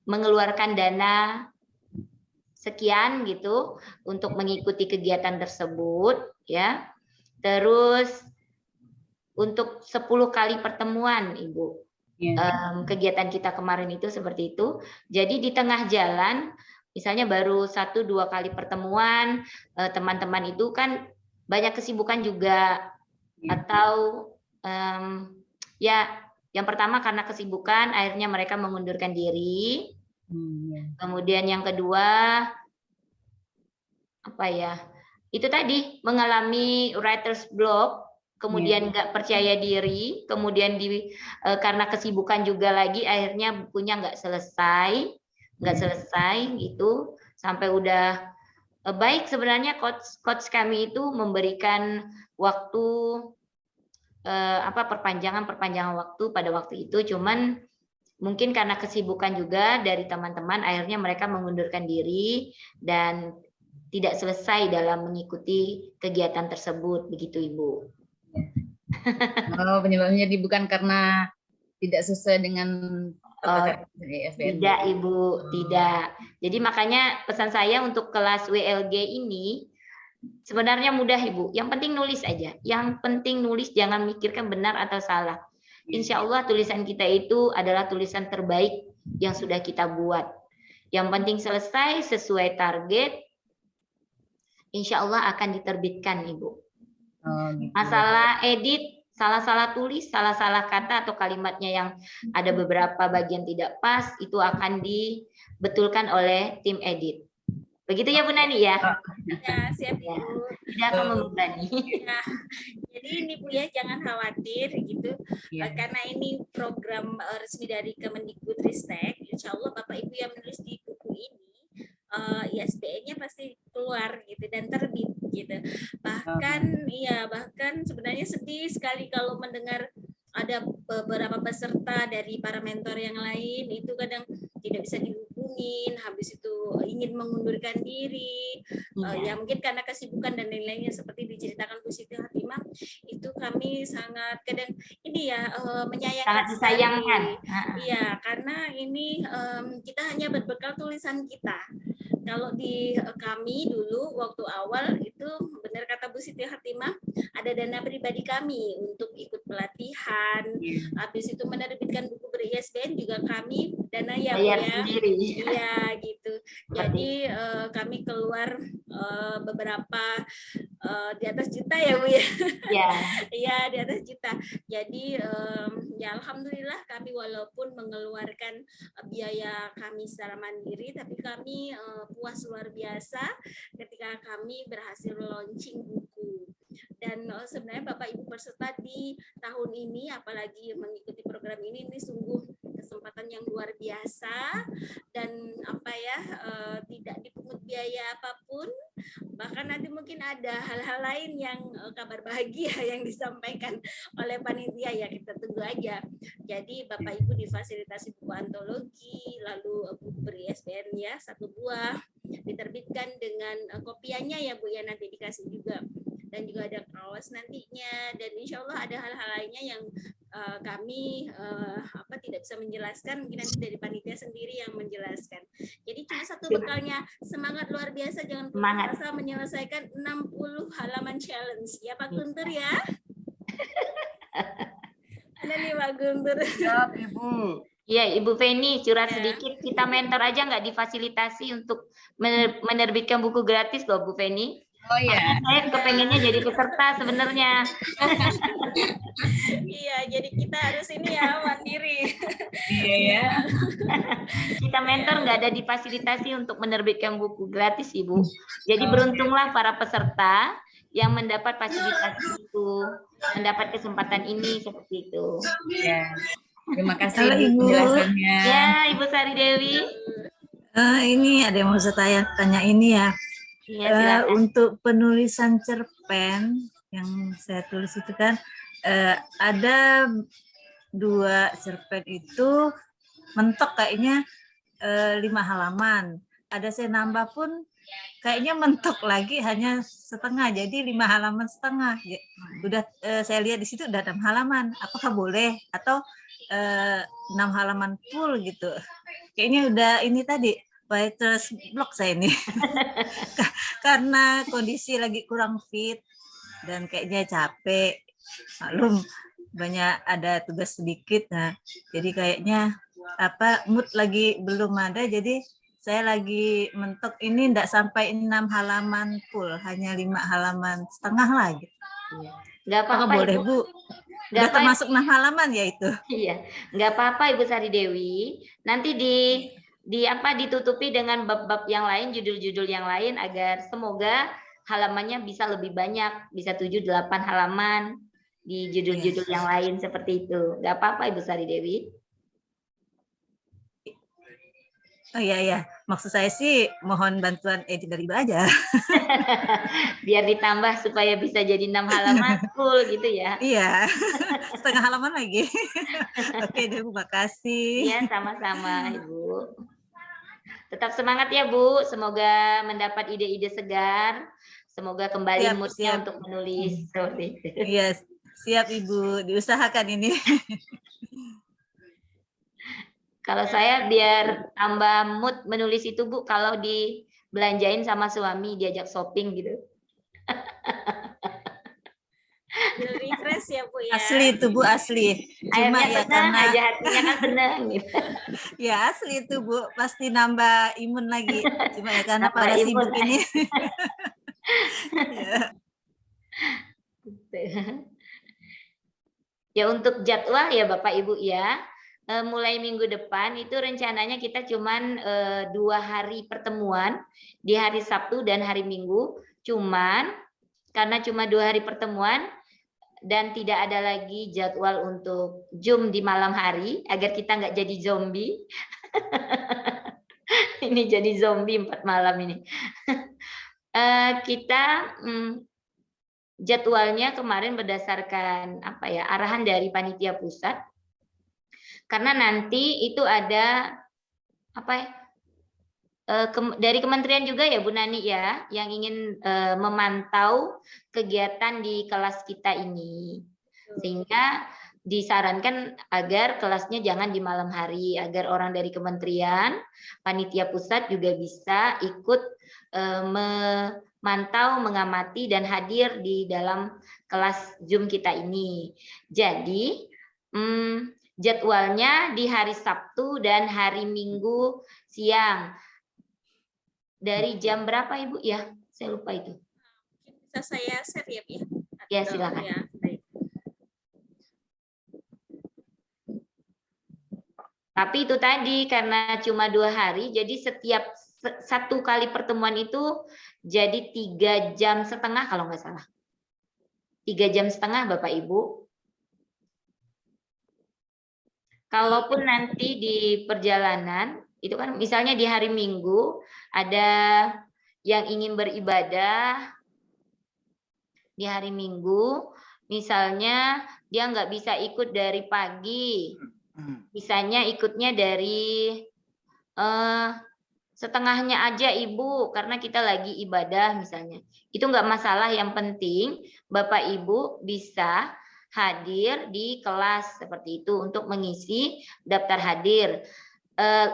A: mengeluarkan dana sekian gitu untuk mengikuti kegiatan tersebut ya. Terus untuk 10 kali pertemuan Ibu. Kegiatan kita kemarin itu seperti itu. Jadi di tengah jalan misalnya baru 1-2 kali pertemuan, teman-teman itu kan banyak kesibukan juga atau ya yang pertama karena kesibukan akhirnya mereka mengundurkan diri. Kemudian yang kedua, apa ya? Itu tadi mengalami writer's block, kemudian nggak percaya diri, kemudian karena kesibukan juga lagi, akhirnya bukunya nggak selesai gitu, sampai udah baik sebenarnya coach kami itu memberikan waktu perpanjangan waktu pada waktu itu, cuman mungkin karena kesibukan juga dari teman-teman, akhirnya mereka mengundurkan diri dan tidak selesai dalam mengikuti kegiatan tersebut, begitu Ibu.
G: Oh, penyebabnya jadi bukan karena tidak sesuai dengan SBN.
A: Tidak Ibu, tidak. Jadi makanya pesan saya untuk kelas WLG ini sebenarnya mudah Ibu. Yang penting nulis aja. Yang penting nulis, jangan mikirkan benar atau salah. Insya Allah tulisan kita itu adalah tulisan terbaik yang sudah kita buat. Yang penting selesai sesuai target, insya Allah akan diterbitkan Ibu.
G: Gitu.
A: Masalah edit, salah-salah tulis, salah-salah kata atau kalimatnya yang ada beberapa bagian tidak pas, itu akan dibetulkan oleh tim edit. Begitu ya Bu Nani ya?
B: Ya, siap Ibu.
A: Tidak akan membebani.
B: Ya, jadi ini Bu ya, jangan khawatir gitu.
G: Iya.
B: Karena ini program resmi dari Kemendikbudristek, insya Allah Bapak Ibu yang menulis di buku ini, ISBN-nya pasti keluar gitu dan terbit gitu. Bahkan sebenarnya sedih sekali kalau mendengar ada beberapa peserta dari para mentor yang lain itu kadang tidak bisa dihubungin, habis itu ingin mengundurkan diri, ya mungkin karena kesibukan dan lain-lainnya seperti diceritakan Bu Siti Hatimah, itu kami sangat kadang ini ya menyayangkan.
A: Sangat disayangkan.
B: Iya, karena ini kita hanya berbekal tulisan kita. Kalau di kami dulu waktu awal itu benar kata Bu Siti Hatimah, ada dana pribadi kami untuk ikut pelatihan, habis itu menerbitkan buku ber-ISBN juga kami dana ya Bu ya.
A: Sendiri.
B: Iya gitu. Jadi kami keluar beberapa di atas juta ya Bu ya.
A: Iya.
B: Iya di atas juta. Jadi ya alhamdulillah kami walaupun mengeluarkan biaya kami secara mandiri, tapi kami puas luar biasa ketika kami berhasil launching buku. Dan sebenarnya Bapak Ibu peserta di tahun ini, apalagi mengikuti program ini sungguh kesempatan yang luar biasa dan tidak dipungut biaya apapun. Bahkan nanti mungkin ada hal-hal lain yang kabar bahagia yang disampaikan oleh panitia, ya kita tunggu aja. Jadi Bapak Ibu difasilitasi buku antologi, lalu buku ber-ISBN ya 1 buah, diterbitkan dengan kopiannya ya Bu ya, nanti dikasih juga. Dan juga ada kaos nantinya, dan insya Allah ada hal-hal lainnya yang kami tidak bisa menjelaskan, mungkin nanti dari panitia sendiri yang menjelaskan. Jadi cuma satu bekalnya, semangat luar biasa, jangan putus asa menyelesaikan 60 halaman challenge ya Pak Guntur ya. Ada nih Pak Guntur.
C: Siap Ibu.
A: Iya Ibu Feni, curhat sedikit, kita mentor aja nggak difasilitasi untuk menerbitkan buku gratis loh Bu Feni.
G: Oh iya.
A: Saya kepengennya jadi peserta sebenarnya.
B: Iya, jadi kita harus ini ya mandiri.
G: Iya ya.
A: Kita mentor nggak ada difasilitasi untuk menerbitkan buku gratis Ibu. Jadi beruntunglah para peserta yang mendapat fasilitas itu, mendapat kesempatan ini seperti itu.
G: Ya. Terima kasih Ibu penjelasannya.
A: Ya Ibu Sari Dewi.
I: Ini ada yang mau saya tanya ini ya.
A: Ya,
I: untuk penulisan cerpen yang saya tulis itu kan ada 2 cerpen itu mentok kayaknya 5 halaman. Ada saya nambah pun kayaknya mentok lagi hanya setengah, jadi 5 halaman setengah. Udah saya lihat di situ udah 6 halaman. Apakah boleh atau 6 halaman full gitu? Kayaknya udah ini tadi. Writer's block saya ini karena kondisi lagi kurang fit dan kayaknya capek, maklum banyak ada tugas sedikit, nah jadi kayaknya mood lagi belum ada, jadi saya lagi mentok ini enggak sampai 6 halaman full, hanya 5 halaman setengah lah gitu.
A: Nggak apa-apa
I: boleh
A: Ibu.
I: Bu, udah termasuk 6 halaman ya itu.
A: Iya, nggak apa-apa Ibu Sari Dewi. Nanti ditutupi dengan bab-bab yang lain, judul-judul yang lain agar semoga halamannya bisa lebih banyak, bisa 7-8 halaman di judul-judul yang lain seperti itu. Nggak apa-apa Ibu Sari Dewi.
I: Oh iya, maksud saya sih mohon bantuan edit dari Ibu aja.
A: Biar ditambah supaya bisa jadi 6 halaman full gitu ya.
I: Iya, setengah halaman lagi. Oke deh, Bu, makasih.
A: Iya, sama-sama Ibu. Tetap semangat ya Bu, semoga mendapat ide-ide segar, semoga kembali moodnya untuk menulis.
I: Iya, siap Ibu, diusahakan ini.
A: Kalau saya biar tambah mood menulis itu Bu, kalau dibelanjain sama suami, diajak shopping gitu.
B: Refresh ya Bu ya.
I: Asli itu Bu, asli. Cuma
A: Akhirnya
I: ya
A: tenang
I: karena
A: aja, hatinya kan tenang gitu.
I: ya asli itu Bu, pasti nambah imun lagi. Cuma ya karena
A: Nambah
I: pada
A: imun
I: sibuk ini.
A: Ya untuk jadwal ya Bapak Ibu ya, mulai minggu depan itu rencananya kita cuman 2 hari pertemuan di hari Sabtu dan hari Minggu. Cuman karena cuma 2 hari pertemuan dan tidak ada lagi jadwal untuk Zoom di malam hari agar kita nggak jadi zombie. Ini jadi zombie 4 malam ini. Kita jadwalnya kemarin berdasarkan arahan dari panitia pusat. Karena nanti itu ada dari kementerian juga ya Bu Nani ya, yang ingin memantau kegiatan di kelas kita ini. Sehingga disarankan agar kelasnya jangan di malam hari, agar orang dari kementerian, panitia pusat juga bisa ikut memantau, mengamati, dan hadir di dalam kelas Zoom kita ini. Jadi, jadwalnya di hari Sabtu dan hari Minggu siang. Dari jam berapa Ibu ya? Saya lupa itu.
B: Bisa saya share ya Bu ya?
A: Ya, silakan.
B: Ya, baik.
A: Tapi itu tadi karena cuma 2 hari, jadi setiap 1 kali pertemuan itu jadi 3,5 jam kalau nggak salah. 3,5 jam Bapak Ibu. Kalaupun nanti di perjalanan, itu kan misalnya di hari Minggu, ada yang ingin beribadah di hari Minggu, misalnya dia nggak bisa ikut dari pagi, misalnya ikutnya dari setengahnya aja Ibu, karena kita lagi ibadah misalnya. Itu nggak masalah, yang penting Bapak Ibu bisa hadir di kelas seperti itu untuk mengisi daftar hadir.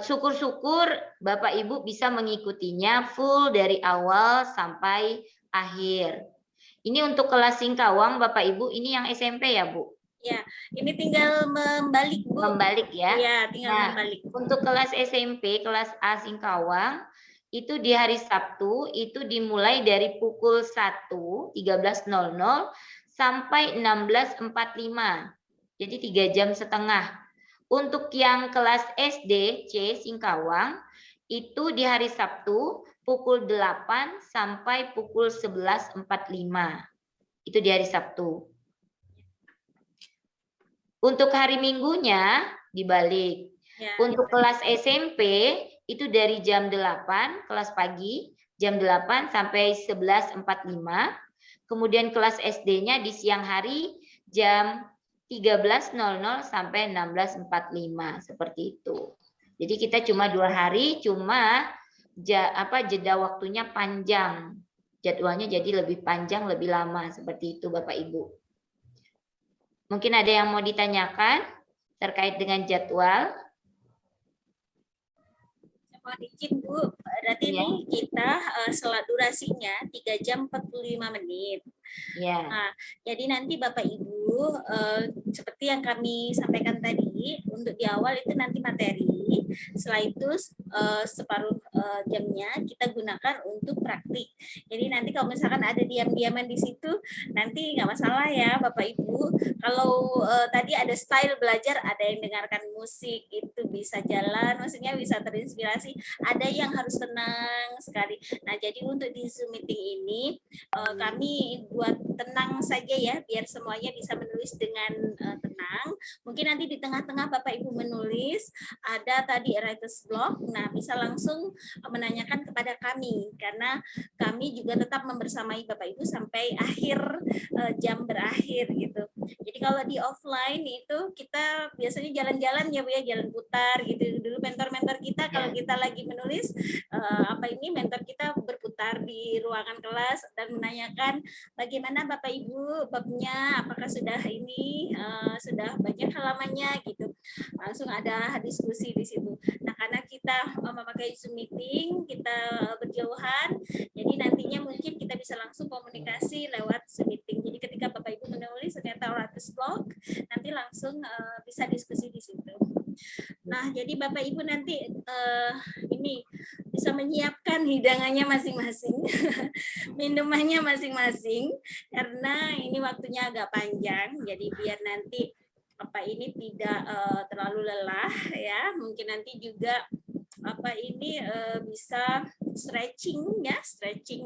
A: Syukur-syukur Bapak Ibu bisa mengikutinya full dari awal sampai akhir. Ini untuk kelas Singkawang Bapak Ibu, ini yang SMP ya Bu?
B: Ya, ini tinggal membalik Bu.
A: Membalik ya?
B: Iya, tinggal membalik.
A: Untuk kelas SMP, kelas A Singkawang, itu di hari Sabtu, itu dimulai dari pukul 13.00 sampai 16.45. Jadi 3,5 jam. Untuk yang kelas SD C Singkawang, itu di hari Sabtu pukul 8 sampai pukul 11.45. Itu di hari Sabtu. Untuk hari Minggunya dibalik.
B: Ya,
A: Untuk kelas SMP itu dari jam 8, kelas pagi, jam 8 sampai 11.45. Kemudian kelas SD-nya di siang hari jam 13.00 sampai 16.45 seperti itu. Jadi kita cuma 2 hari, cuma jeda waktunya panjang. Jadwalnya jadi lebih panjang, lebih lama seperti itu Bapak Ibu. Mungkin ada yang mau ditanyakan terkait dengan jadwal?
B: Mohon izin Bu, berarti ini kita durasinya 3 jam 45 menit.
A: Ya.
B: Nah, jadi nanti Bapak Ibu seperti yang kami sampaikan tadi, untuk di awal itu nanti materi, setelah itu jamnya kita gunakan untuk praktik. Jadi nanti kalau misalkan ada diam-diaman di situ, nanti nggak masalah ya Bapak Ibu. Kalau tadi ada style belajar, ada yang dengarkan musik, itu bisa jalan, maksudnya bisa terinspirasi. Ada yang harus tenang sekali. Nah, jadi untuk di Zoom meeting ini kami buat tenang saja ya, biar semuanya bisa menulis dengan tenang. Mungkin nanti di tengah-tengah Bapak Ibu menulis, ada tadi writer's block, nah bisa langsung menanyakan kepada kami, karena kami juga tetap membersamai Bapak Ibu sampai akhir jam berakhir gitu. Jadi kalau di offline itu kita biasanya jalan-jalan ya Bu ya, jalan putar gitu. Dulu mentor-mentor kita kalau kita lagi menulis mentor kita berputar di ruangan kelas dan menanyakan bagaimana Bapak Ibu babnya, apakah sudah sudah banyak halamannya gitu. Langsung ada diskusi di situ. Nah, karena kita memakai Zoom meeting, kita berjauhan, jadi nantinya mungkin kita bisa langsung komunikasi lewat Zoom meeting. Jadi ketika Bapak Ibu menulis ternyata writer's block, nanti langsung bisa diskusi di situ. Nah, jadi Bapak Ibu nanti ini bisa menyiapkan hidangannya masing-masing, minumannya masing-masing, karena ini waktunya agak panjang. Jadi biar nanti tidak terlalu lelah ya. Mungkin nanti juga bisa stretching ya, stretching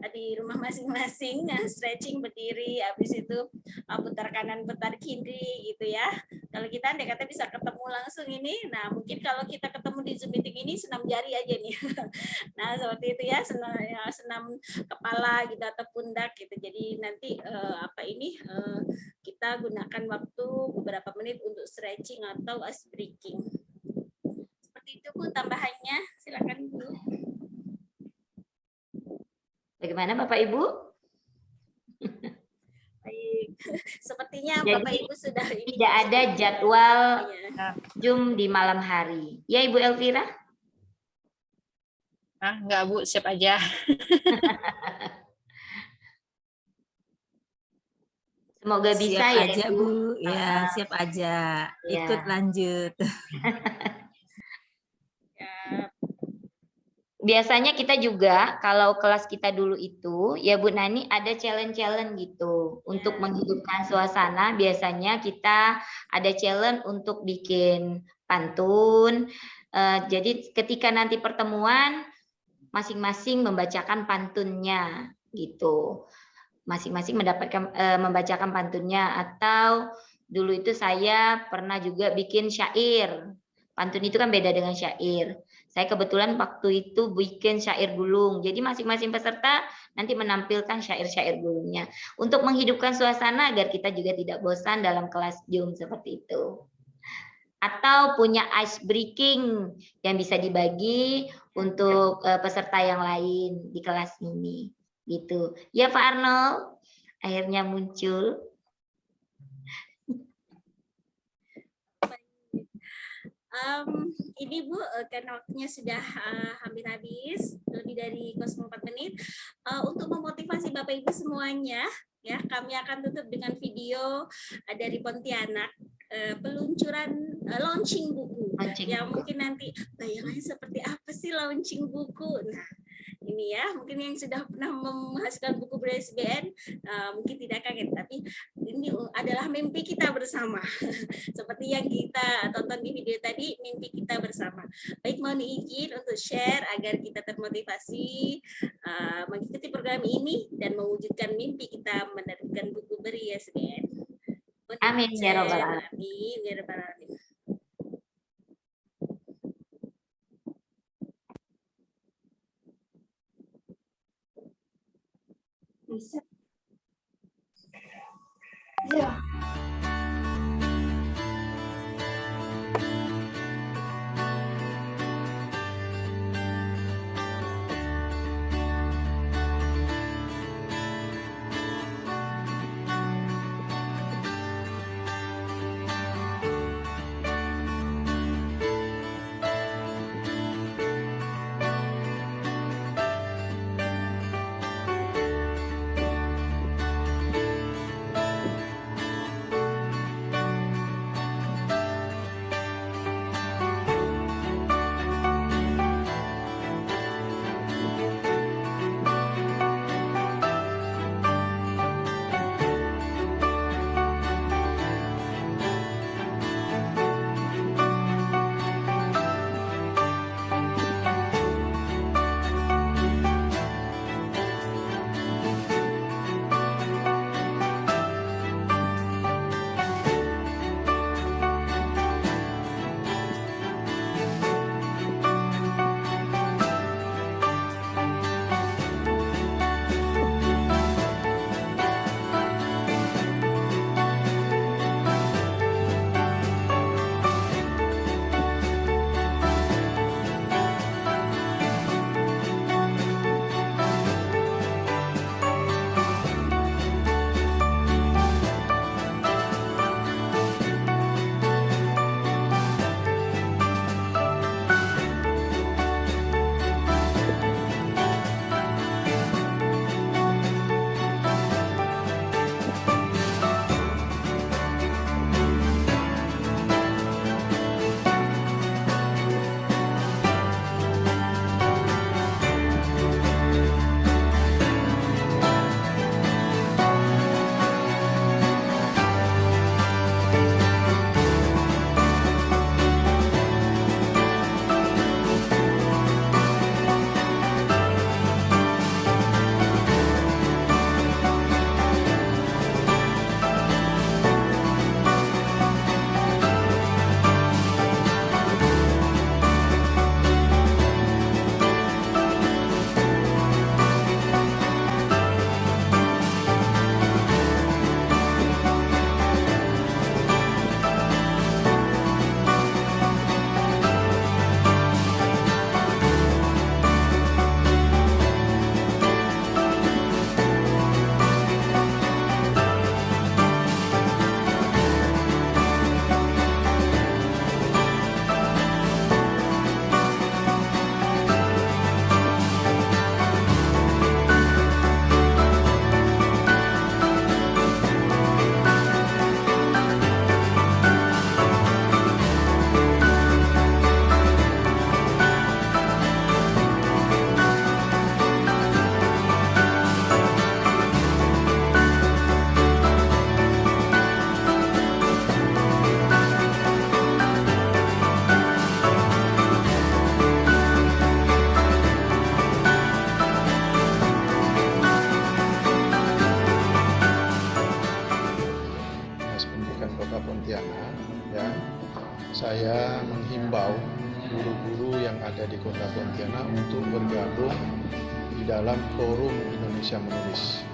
B: di rumah masing-masing, stretching berdiri, habis itu putar kanan putar kiri gitu ya. Kalau kita andai kata bisa ketemu langsung ini, nah mungkin kalau kita ketemu di Zoom meeting ini senam jari aja nih. Nah seperti itu ya, senam kepala gitu atau pundak gitu. Jadi nanti kita gunakan waktu beberapa menit untuk stretching atau ice breaking. Seperti itu Bu tambahannya, silakan Bu.
A: Bagaimana Bapak Ibu?
B: Baik, sepertinya
A: Jadi,
B: Bapak Ibu sudah ini.
A: Tidak ada jadwal Zoom di malam hari. Ya Ibu Elvira?
J: Enggak Bu, siap aja.
A: Semoga bisa
I: siap
A: ya
I: aja
A: Ibu.
I: Bu, ya siap aja. Ikut lanjut.
A: Biasanya kita juga kalau kelas kita dulu itu ya Bu Nani ada challenge-challenge gitu untuk menghidupkan suasana. Biasanya kita ada challenge untuk bikin pantun. Jadi ketika nanti pertemuan masing-masing membacakan pantunnya gitu. Masing-masing membacakan pantunnya, atau dulu itu saya pernah juga bikin syair. Pantun itu kan beda dengan syair. Saya kebetulan waktu itu bikin syair gulung. Jadi masing-masing peserta nanti menampilkan syair-syair gulungnya untuk menghidupkan suasana agar kita juga tidak bosan dalam kelas Zoom seperti itu. Atau punya ice breaking yang bisa dibagi untuk peserta yang lain di kelas ini. Gitu. Ya Pak Arnold, akhirnya muncul.
B: Ini Bu, karena waktunya sudah hampir habis, lebih dari 04 menit. Untuk memotivasi Bapak Ibu semuanya, ya kami akan tutup dengan video dari Pontianak, peluncuran launching buku. Mungkin nanti bayangannya seperti apa sih launching buku. Nah, ini ya, mungkin yang sudah pernah menghasilkan buku ber-ISBN mungkin tidak kaget, tapi ini adalah mimpi kita bersama. Seperti yang kita tonton di video tadi, mimpi kita bersama. Baik, mohon izin untuk share agar kita termotivasi mengikuti program ini dan mewujudkan mimpi kita menerbitkan buku ber-ISBN.
A: Amin ya Rabbal Alamin.
B: Amin ya Rabbal Alamin.
H: Bisa. Ya.
J: ada di Kota Pontianak untuk bergabung di dalam forum Indonesia Menulis.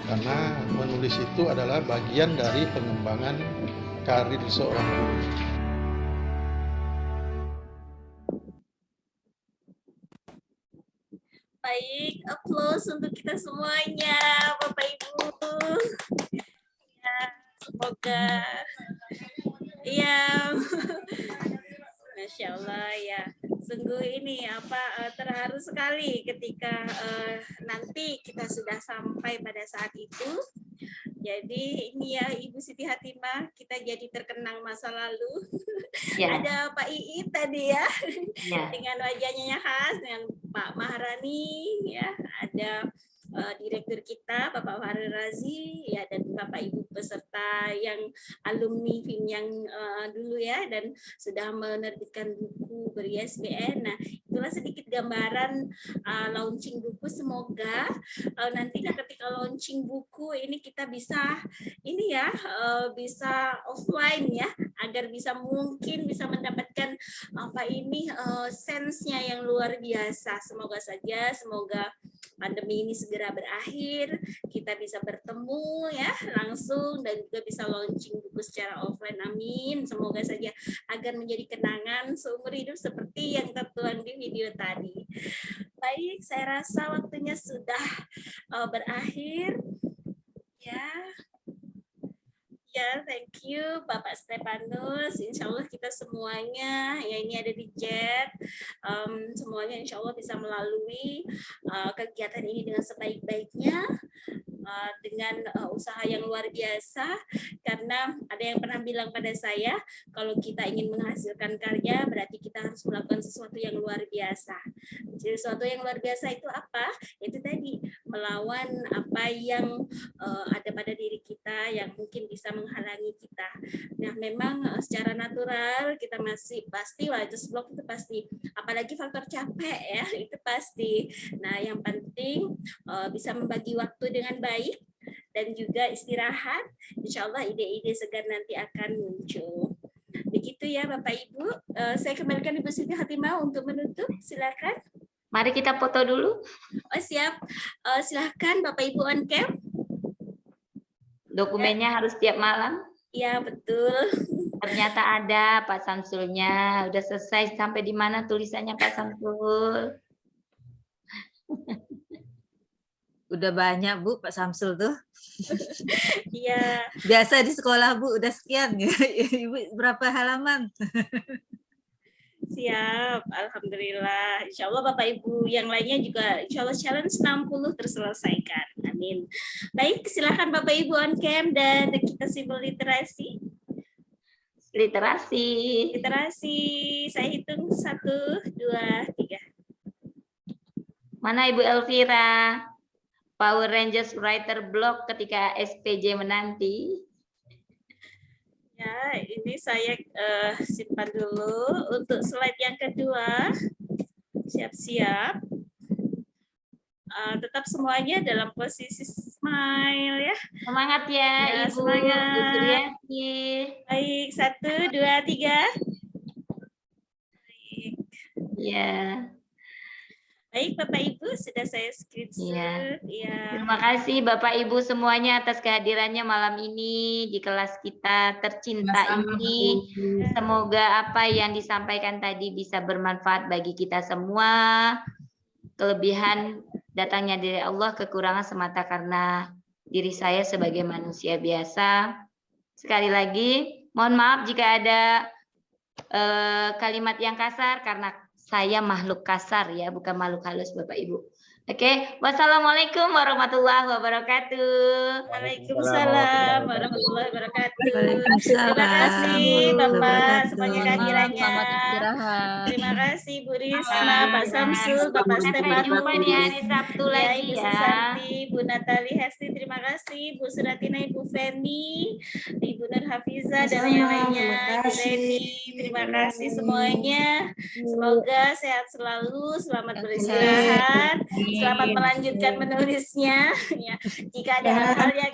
J: Karena menulis itu adalah bagian dari pengembangan karir seorang guru.
B: Baik, applause untuk kita semuanya, Bapak Ibu. Ya, semoga ya, Masya Allah ya. Sungguh ini terharu sekali ketika nanti kita sudah sampai pada saat itu. Jadi ini ya Ibu Siti Hatimah, kita jadi terkenang masa lalu.
A: Ya.
B: Ada Pak Iit tadi ya,
A: Ya.
B: dengan wajahnya yang khas, dengan Pak Maharani ya, ada direktur kita Bapak Fahri Razi ya, dan Bapak Ibu peserta yang alumni FIM yang dulu ya, dan sudah menerbitkan buku ber-ISBN. Nah, itulah sedikit gambaran launching buku. Semoga nanti ketika launching buku ini kita bisa ini ya bisa offline ya, agar mungkin bisa mendapatkan sense-nya yang luar biasa. Semoga saja, semoga pandemi ini segera berakhir, kita bisa bertemu ya langsung dan juga bisa launching buku secara offline. Amin. Semoga saja agar menjadi kenangan seumur hidup seperti yang tertuang di video tadi. Baik, saya rasa waktunya sudah berakhir. Ya, thank you Bapak Stefanus. Insya Allah kita semuanya, ya ini ada di chat, semuanya insya Allah bisa melalui kegiatan ini dengan sebaik-baiknya, dengan usaha yang luar biasa. Karena ada yang pernah bilang pada saya, kalau kita ingin menghasilkan karya, berarti kita harus melakukan sesuatu yang luar biasa. Jadi sesuatu yang luar biasa itu apa? Itu tadi, melawan apa yang ada pada diri kita yang mungkin bisa menghalangi kita. Nah, memang secara natural kita masih pasti writer's block itu pasti, apalagi faktor capek ya, itu pasti. Nah, yang penting bisa membagi waktu dengan baik dan juga istirahat. Insya Allah ide-ide segar nanti akan muncul. Begitu ya Bapak Ibu. Saya kembalikan Ibu Siti Hatimah untuk menutup. Silakan.
A: Mari kita foto dulu.
B: Oh, siap. Silakan Bapak Ibu on cam.
A: Dokumennya harus tiap malam.
B: Iya, betul.
A: Ternyata ada Pak Samsulnya. Udah selesai. Sampai di mana tulisannya Pak Samsul?
I: Udah banyak Bu, Pak Samsul tuh.
B: Iya.
I: Biasa di sekolah Bu, udah sekian ya. Ibu berapa halaman?
B: Siap, Alhamdulillah. Insya Allah Bapak Ibu yang lainnya juga insya Allah challenge 60 terselesaikan. Amin. Baik, silakan Bapak Ibu on cam dan kita simbol literasi.
A: Literasi.
B: Literasi, saya hitung 1, 2, 3.
A: Mana Ibu Elvira? Power Rangers Writer Block ketika SPJ menanti.
B: Ya, ini saya simpan dulu untuk slide yang kedua. Siap-siap. Tetap semuanya dalam posisi smile ya.
A: Semangat ya, Ibu.
B: Semangat. Baik, 1, 2, 3. Baik.
A: Ya.
B: Baik, Bapak Ibu, sudah saya screenshot.
A: Ya.
B: Ya.
A: Terima kasih Bapak Ibu semuanya atas kehadirannya malam ini di kelas kita tercinta ini. Semoga apa yang disampaikan tadi bisa bermanfaat bagi kita semua. Kelebihan datangnya dari Allah, kekurangan semata karena diri saya sebagai manusia biasa. Sekali lagi, mohon maaf jika ada kalimat yang kasar karena saya makhluk kasar ya, bukan makhluk halus Bapak Ibu. Oke, wassalamualaikum warahmatullahi wabarakatuh.
B: Waalaikumsalam warahmatullahi wabarakatuh.
I: Waalaikumsalam.
B: Terima kasih Bapak semuanya kehadirannya.
F: Selamat istirahat.
B: Terima kasih Bu Risma, Pak Samsul, Bapak
A: Sampai
B: Stefanus.
A: jumpa di hari Sabtu
B: Ya,
A: lagi
B: Ibu
A: ya.
B: Susanti, Bu Natali Hesti, terima kasih. Bu Suratina, Ibu Feni, Ibu Nur Hafiza, dan yang lainnya. Ibu Reni, terima kasih semuanya. Semoga semoga sehat selalu, selamat beristirahat, selamat melanjutkan menulisnya. Ya, jika ada hal-hal yang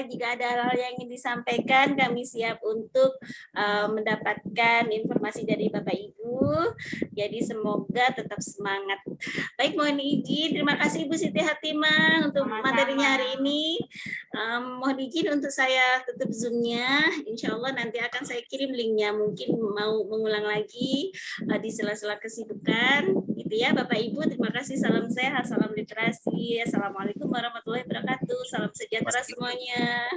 B: jika ada hal-hal yang ingin disampaikan, kami siap untuk mendapatkan informasi dari Bapak Ibu. Jadi semoga tetap semangat. Baik, mohon izin. Terima kasih Ibu Siti Hatimah untuk materinya hari ini. Mohon izin untuk saya tutup Zoom-nya. Insya Allah nanti akan saya kirim linknya. Mungkin mau mengulang lagi di sela-sela kesibukan. Gitu ya Bapak Ibu. Terima kasih. Salam sehat, salam literasi. Assalamualaikum warahmatullahi wabarakatuh. Salam sejahtera semuanya.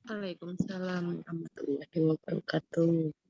D: Waalaikumsalam warahmatullahi wabarakatuh.